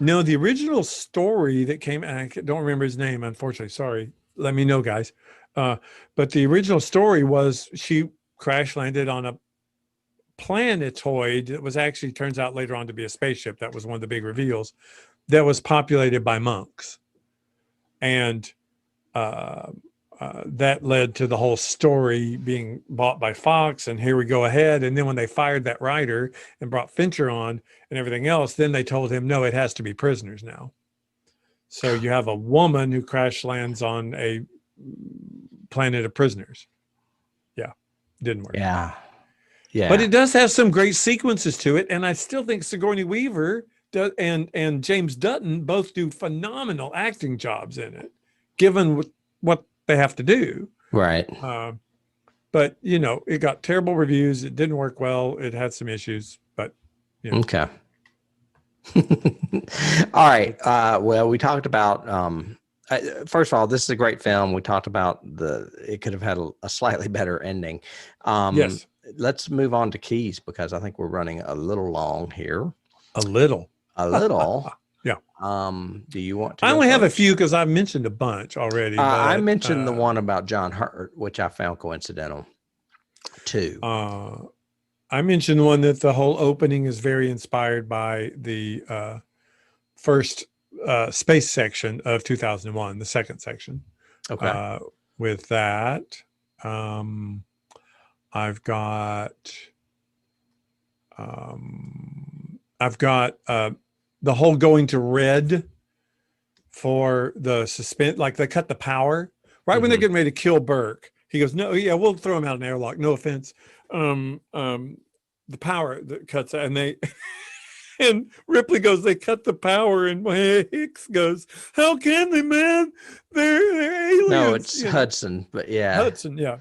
no, the original story that came, and I don't remember his name, unfortunately. Sorry. Let me know, guys. But the original story was she crash landed on a planetoid that was actually turns out later on to be a spaceship. That was one of the big reveals, that was populated by monks. And that led to the whole story being bought by Fox, and here we go ahead. And then when they fired that writer and brought Fincher on and everything else, then they told him, no, it has to be prisoners now. So you have a woman who crash lands on a planet of prisoners. Yeah, didn't work. Yeah. Yeah. But it does have some great sequences to it. And I still think Sigourney Weaver and James Dutton both do phenomenal acting jobs in it, given what they have to do. Right. But, you know, it got terrible reviews. It didn't work well. It had some issues, but, you know. Okay. All right. Well, we talked about, first of all, this is a great film. We talked about it could have had a slightly better ending. Yes. Let's move on to keys, because I think we're running a little long here. A little. Yeah. Do you want to? I only have a few because I've mentioned a bunch already. I mentioned the one about John Hurt, which I found coincidental too. I mentioned one that the whole opening is very inspired by the first space section of 2001, the second section. Okay. With that, I've got the whole going to red for the suspense, like they cut the power right when they're getting ready to kill Burke. He goes, no, yeah, we'll throw him out an airlock. No offense. The power that cuts, and they and Ripley goes, they cut the power, and Hicks goes, how can they, man? They're aliens. No, it's Hudson, but yeah. Hudson, yeah.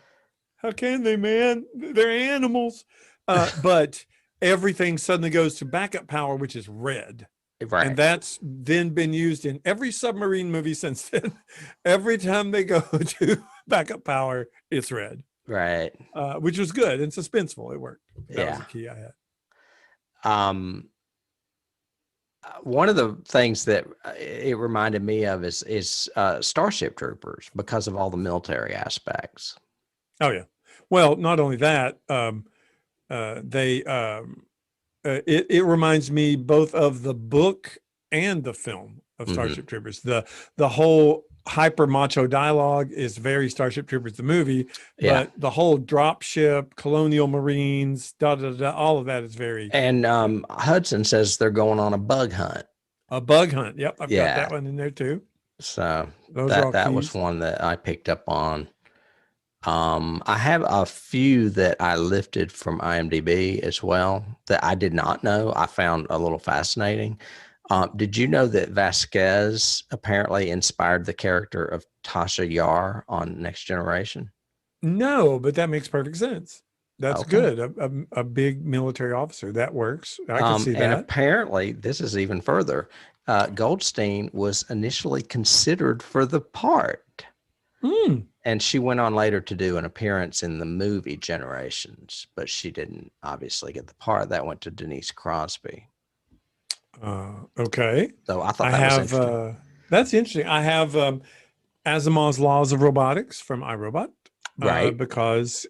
How can they, man? They're animals. But everything suddenly goes to backup power, which is red. Right. And that's then been used in every submarine movie since then. Every time they go to backup power, it's red. Right. Which was good and suspenseful. It worked. That was the key I had. One of the things that it reminded me of is Starship Troopers, because of all the military aspects. Oh yeah. Well, not only that, it reminds me both of the book and the film of Starship Troopers. The whole hyper macho dialogue is very Starship Troopers, the movie, but the whole drop ship, colonial marines, all of that is very. And Hudson says they're going on a bug hunt. A bug hunt. Yep. I've got that one in there too. So that was one that I picked up on. I have a few that I lifted from IMDb as well that I did not know. I found a little fascinating. Did you know that Vasquez apparently inspired the character of Tasha Yar on Next Generation? No, but that makes perfect sense. That's good. A big military officer. That works. I can see that. And apparently, this is even further. Goldstein was initially considered for the part. And she went on later to do an appearance in the movie Generations, but she didn't obviously get the part. That went to Denise Crosby. Okay. So I thought that was interesting. That's interesting. I have Asimov's Laws of Robotics from iRobot. Right. Because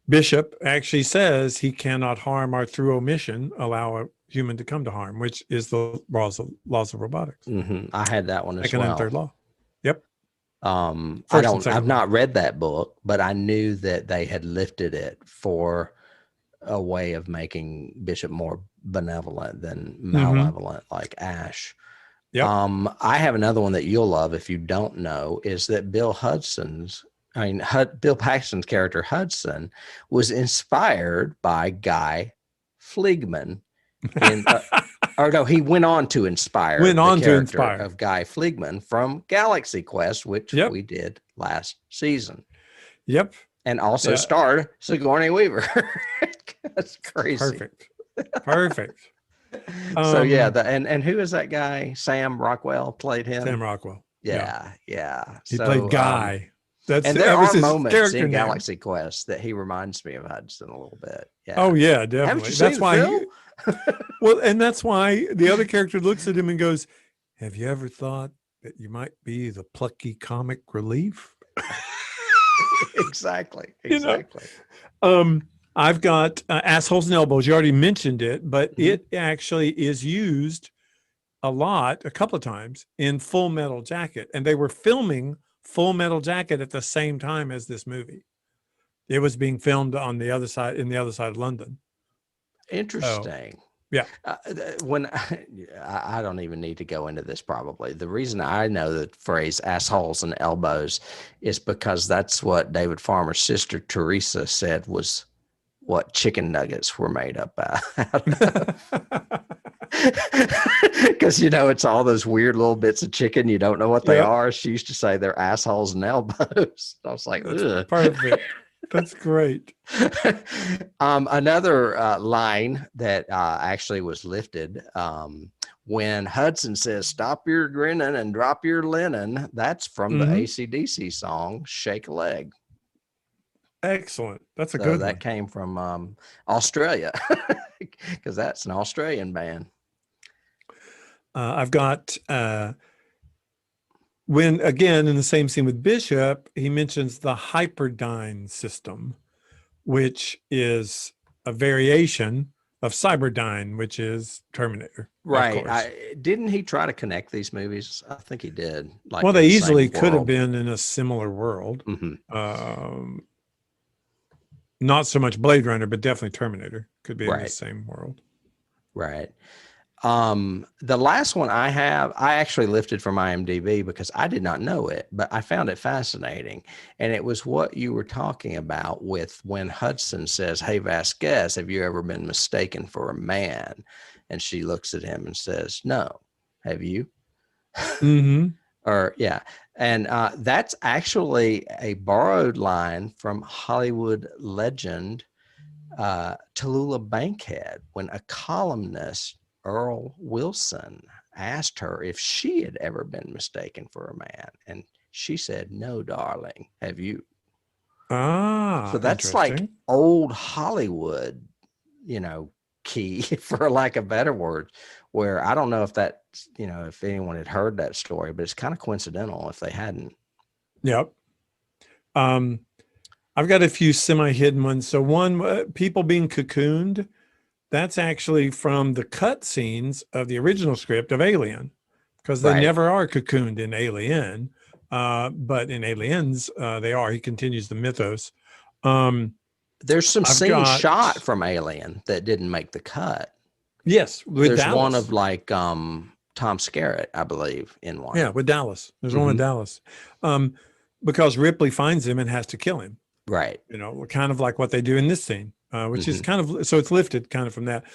Bishop actually says he cannot harm or through omission allow a human to come to harm, which is the laws of robotics. I had that one as Second well. and third law. Yep. I've not read that book, but I knew that they had lifted it for a way of making Bishop more benevolent than malevolent, like Ash. Yep. I have another one that you'll love if you don't know, is that Bill Paxton's character Hudson was inspired by Guy Fleegman. He went on to inspire the character of Guy Fleegman from Galaxy Quest, which we did last season. Yep. And also starred Sigourney Weaver. That's crazy. Perfect. So and who is that guy? Sam Rockwell played him. Sam Rockwell. Yeah. He played Guy. There are moments in Galaxy Quest that he reminds me of Hudson a little bit. Yeah. Oh yeah, definitely. Haven't you seen the film? Well, and that's why the other character looks at him and goes, "Have you ever thought that you might be the plucky comic relief?" Exactly. I've got Assholes and Elbows. You already mentioned it, but it actually is used a couple of times in Full Metal Jacket, and they were filming Full Metal Jacket at the same time as this movie. It was being filmed on the other side, in the other side of London. Interesting. When I don't even need to go into this, probably the reason I know the phrase assholes and elbows is because that's what David Farmer's sister Teresa said was what chicken nuggets were made up out of. Because it's all those weird little bits of chicken, you don't know what they are. She used to say they're assholes and elbows. I was like, ugh. Perfect. That's great. Another line that actually was lifted when Hudson says, "Stop your grinning and drop your linen," that's from the AC/DC song "Shake a Leg." Excellent. That's a good one. That came from Australia, because that's an Australian band. I've got when, again, in the same scene with Bishop, he mentions the Hyperdyne system, which is a variation Cyberdyne, which is Terminator. Right. Of course. Didn't he try to connect these movies? I think he did. Like Well, in they the same easily could have world. been in a similar world. Mhm. Not so much Blade Runner, but definitely Terminator could be in the Right. same world. Right. The last one I have, I actually lifted from IMDb because I did not know it, but I found it fascinating. And it was what you were talking about with when Hudson says, "Hey, Vasquez, have you ever been mistaken for a man?" And she looks at him and says, "No. Have you?" Mm-hmm. Or, yeah. And that's actually a borrowed line from Hollywood legend Tallulah Bankhead when a columnist, Earl Wilson, asked her if she had ever been mistaken for a man. And she said, "No, darling. Have you?" So Ah, that's like interesting. old Hollywood, key, for lack of better words, where I don't know if that, if anyone had heard that story, but it's kind of coincidental if they hadn't. Yep. Um, I've got a few semi-hidden ones. So one, people being cocooned, that's actually from the cut scenes of the original script of Alien, because they Right. never are cocooned in Alien. But in Aliens, they are. He continues the mythos. There's some I've scenes got, shot from Alien that didn't make the cut. yes, with There's one Dallas. of like Tom Skerritt, I believe, in one. Yeah, with Dallas. There's one with Mhm. Dallas. Because Ripley finds him and has to kill him. Right. Kind of like what they do in this scene, which is Mhm. kind of, so it's lifted kind of from that.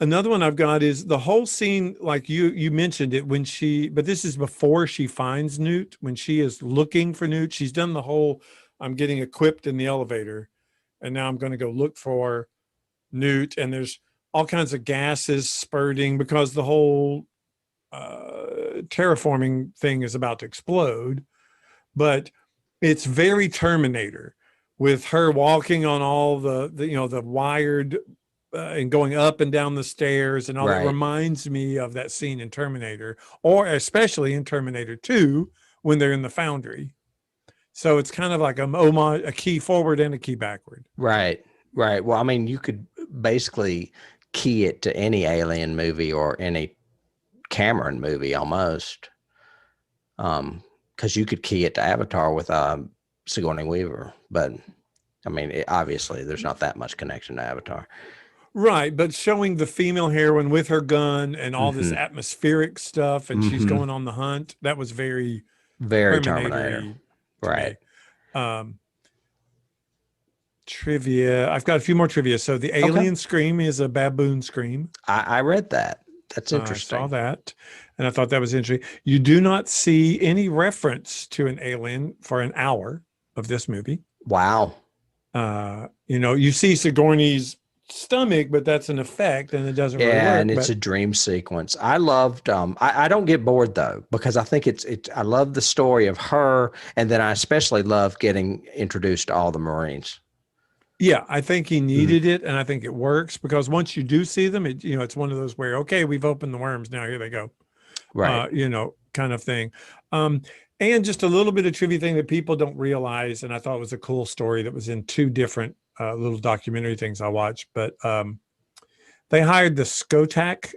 Another one I've got is the whole scene, like you mentioned it when but this is before she finds Newt, when she is looking for Newt. She's done the whole, I'm getting equipped in the elevator and now I'm going to go look for Newt. And there's all kinds of gases spurting because the whole terraforming thing is about to explode. But it's very Terminator, with her walking on all the wired and going up and down the stairs and all that. Right. Reminds me of that scene in Terminator, or especially in Terminator 2 when they're in the foundry. So it's kind of like a key forward and a key backward. Right. Right. Well, I mean, you could basically key it to any Alien movie or any Cameron movie almost. Because you could key it to Avatar with Sigourney Weaver, but I mean, obviously, there's not that much connection to Avatar. Right, but showing the female heroine with her gun and all this Mhm. atmospheric stuff, and she's Mhm. going on the hunt, that was very Very Terminator. Terminator-y to Right. me. Trivia. I've got a few more trivia. So the Okay. alien scream is a baboon scream. I read that. That's I interesting. saw that, and I thought that was interesting. You do not see any reference to an alien for an hour of this movie. Wow. You see Sigourney's stomach, but that's an effect, and it doesn't really Yeah, work. and it's a dream sequence. I loved I don't get bored though, because I think it's I love the story of her, and then I especially love getting introduced to all the Marines. Yeah, I think he needed it, and I think it works because once you do see them, it's one of those where, okay, we've opened the worms, now here they go. Right. Kind of thing. And just a little bit of trivia thing that people don't realize, and I thought was a cool story that was in two different little documentary things I watched. But they hired the Skotak.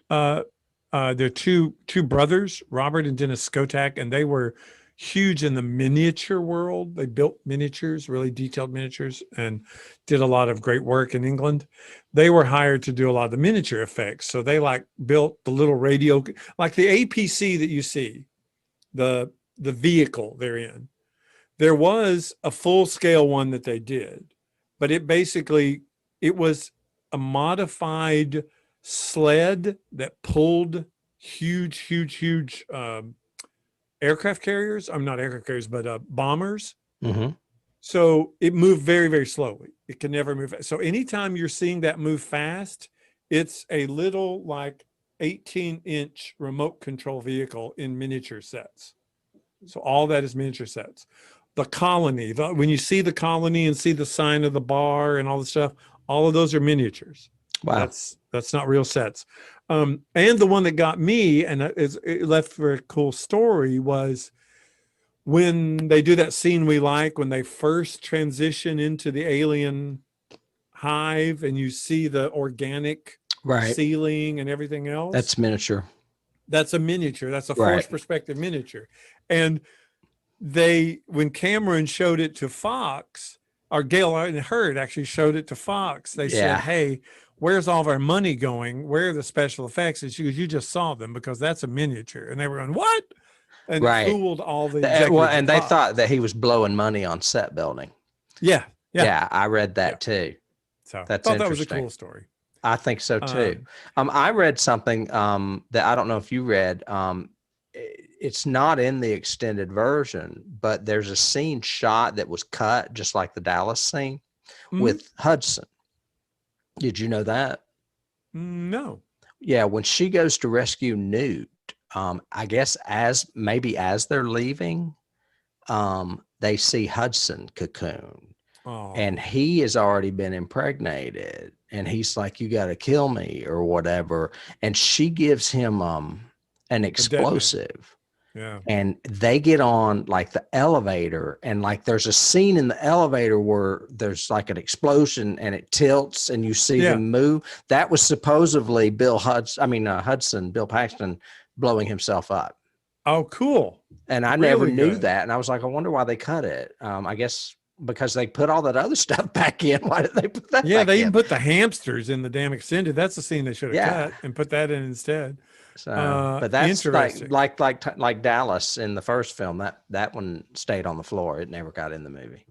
They're two brothers, Robert and Dennis Skotak, and they were huge in the miniature world. They built miniatures, really detailed miniatures, and did a lot of great work in England. They were hired to do a lot of the miniature effects. So they built the little radio, like the APC that you see, the vehicle they're in. There was a full scale one that they did, but it was a modified sled that pulled huge aircraft carriers. I'm not aircraft carriers, but bombers. Mm-hmm. So it moved very, very slowly. It can never move. So anytime you're seeing that move fast, it's a little like 18-inch remote control vehicle in miniature sets. So all that is miniature sets. The colony, when you see the colony and see the sign of the bar and all the stuff, all of those are miniatures. Wow. That's not real sets. And the one that got me, and it left for a cool story, was when they do that scene we like, when they first transition into the alien hive and you see the organic Right. ceiling and everything else. That's miniature. That's a miniature. That's a Right. forced perspective miniature. And when Cameron showed it to Fox, or Gail and Hurd actually showed it to Fox, they said, hey, where's all of our money going? Where are the special effects? And she goes, you just saw them because that's a miniature. And they were going, what? And it fooled all the executives. And they thought that he was blowing money on set building. Yeah. Yeah, I read that too. So that's thought that was a interesting. cool story. I think so too. I read something that I don't know if you read. It's not in the extended version, but there's a scene shot that was cut just like the Dallas scene with Hudson. Did you know that? No. Yeah, when she goes to rescue Newt, I guess as they're leaving, they see Hudson cocoon. Oh. And he has already been impregnated, and he's like, you got to kill me or whatever. And she gives him an explosive. Yeah. And they get on like the elevator, and like there's a scene in the elevator where there's like an explosion and it tilts and you see them move. That was supposedly Hudson, Bill Paxton blowing himself up. Oh, cool. And I never knew that. And I was like, I wonder why they cut it. I guess because they put all that other stuff back in. Why did they put that back in? Yeah, they even put the hamsters in the damn extended. That's the scene they should have cut and put that in instead. So, but that's like Dallas in the first film. That one stayed on the floor. It never got in the movie.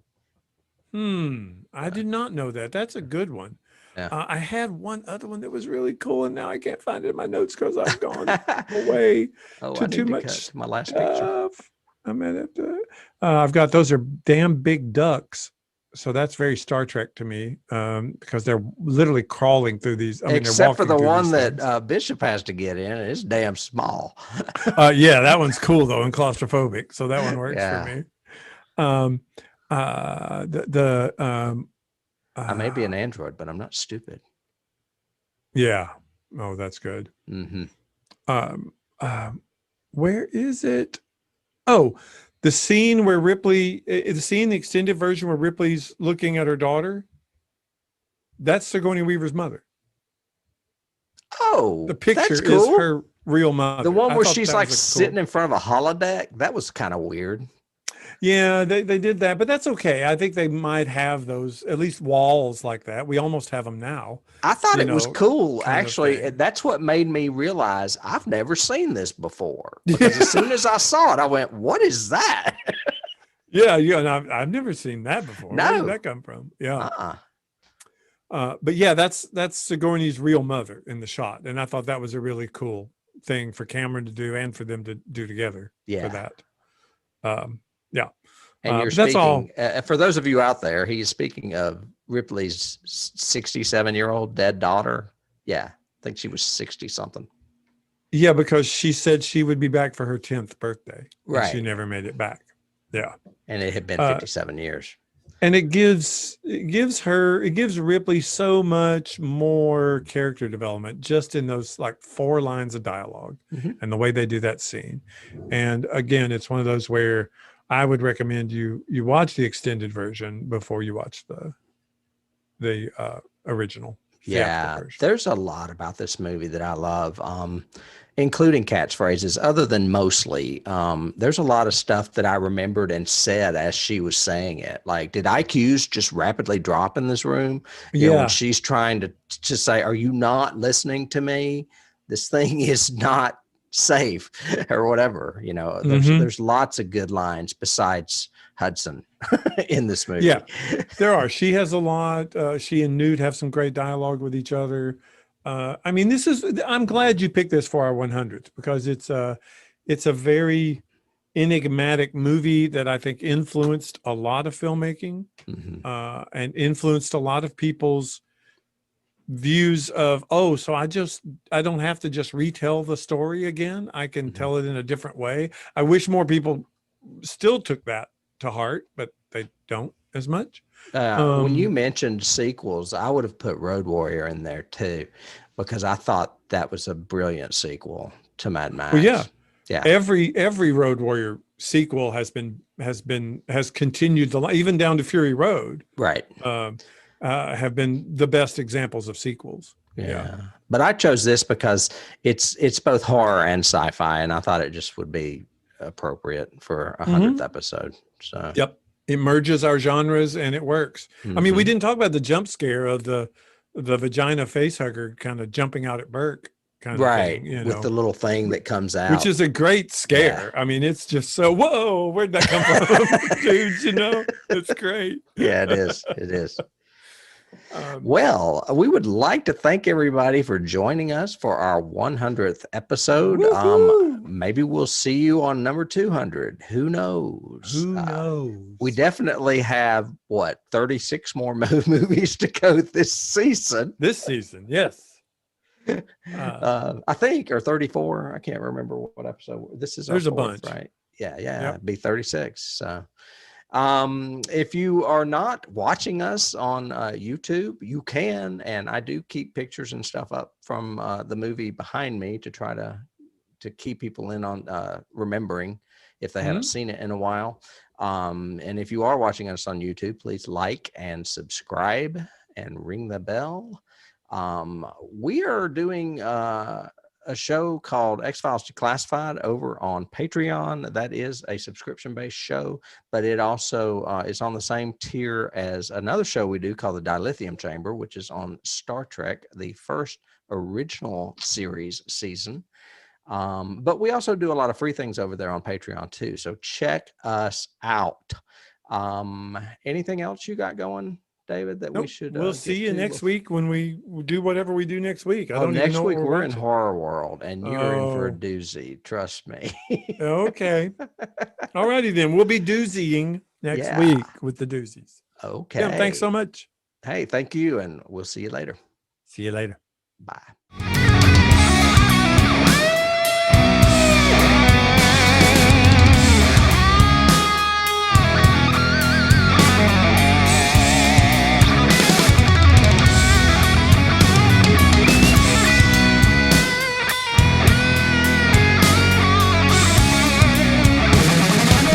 I did not know that. That's a good one. Yeah. I had one other one that was really cool, and now I can't find it in my notes because I've gone away to too much my last picture. I'm at it. I've got those are damn big ducks. So that's very Star Trek to me, because they're literally crawling through these. Except for the one that Bishop has to get in. It's damn small. Yeah, that one's cool though and claustrophobic. So that one works for me. I may be an android, but I'm not stupid. Yeah. Oh, that's good. Where is it? Oh, the scene where the extended version where Ripley's looking at her daughter. That's Sigourney Weaver's mother. Oh, the picture is her real mother. The one where she's like sitting in front of a holodeck. That was kind of weird. Yeah, they did that, but that's okay. I think they might have those, at least walls like that. We almost have them now. I thought it was cool. Actually, that's what made me realize I've never seen this before. Because as soon as I saw it, I went, what is that? Yeah, and I've never seen that before. No. Where did that come from? Yeah. But yeah, that's Sigourney's real mother in the shot. And I thought that was a really cool thing for Cameron to do and for them to do together for that. Yeah. And you're speaking, for those of you out there, he's speaking of Ripley's 67-year-old dead daughter. Yeah. I think she was 60 something. Yeah. Because she said she would be back for her 10th birthday. Right. And she never made it back. Yeah. And it had been 57 years. And it gives Ripley so much more character development just in those like 4 lines of dialogue and the way they do that scene. And again, it's one of those where I would recommend you watch the extended version before you watch the original. Yeah, there's a lot about this movie that I love, including catchphrases. Other than mostly, there's a lot of stuff that I remembered and said as she was saying it. Like, did IQs just rapidly drop in this room? You know, when she's trying to say, "Are you not listening to me? This thing is not safe," or whatever. You know, there's lots of good lines besides Hudson in this movie. Yeah, there are. She has a lot. She and Newt have some great dialogue with each other. I mean, I'm glad you picked this for our 100th because it's a very enigmatic movie that I think influenced a lot of filmmaking and influenced a lot of people's views of, so I don't have to just retell the story again. I can tell it in a different way. I wish more people still took that to heart, but they don't as much. When you mentioned sequels, I would have put Road Warrior in there too, because I thought that was a brilliant sequel to Mad Max. Well, yeah. Every Road Warrior sequel has continued even down to Fury Road. Right. have been the best examples of sequels. Yeah. But I chose this because it's both horror and sci-fi, and I thought it just would be appropriate for a 100th episode. So Yep. It merges our genres and it works. I mean, we didn't talk about the jump scare of the vagina face hugger kind of jumping out at Burke kind of thing, you with know, the little thing that comes out. which is a great scare. I mean, it's just so, whoa, where'd that come from? Dude, you know, it's great. Yeah, it is. It is. Well, we would like to thank everybody for joining us for our 100th episode. Maybe we'll see you on number 200. Who knows? Who knows? We definitely have 36 more movies to go this season. This season, yes. I think, or 34. I can't remember what episode. This is there's our a fourth, bunch, right? Yeah, Yep. it'd be 36. So. If you are not watching us on YouTube, you can, and I do keep pictures and stuff up from the movie behind me to try to keep people in on remembering if they haven't seen it in a while. And if you are watching us on YouTube, please like and subscribe and ring the bell. We are doing a show called X-Files Declassified over on Patreon. That is a subscription-based show, but it also is on the same tier as another show we do called the Dilithium Chamber, which is on Star Trek, the first original series season. But we also do a lot of free things over there on Patreon too. So check us out. Anything else you got going, David, that we should we'll see you next week when we do whatever we do next week. Next week we're in Horror World and you're in for a doozy, trust me. Okay. All righty then. We'll be doozying next week with the doozies. Okay. Tim, thanks so much. Hey, thank you, and we'll see you later. See you later. Bye.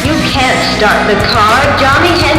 You can't start the car. Johnny has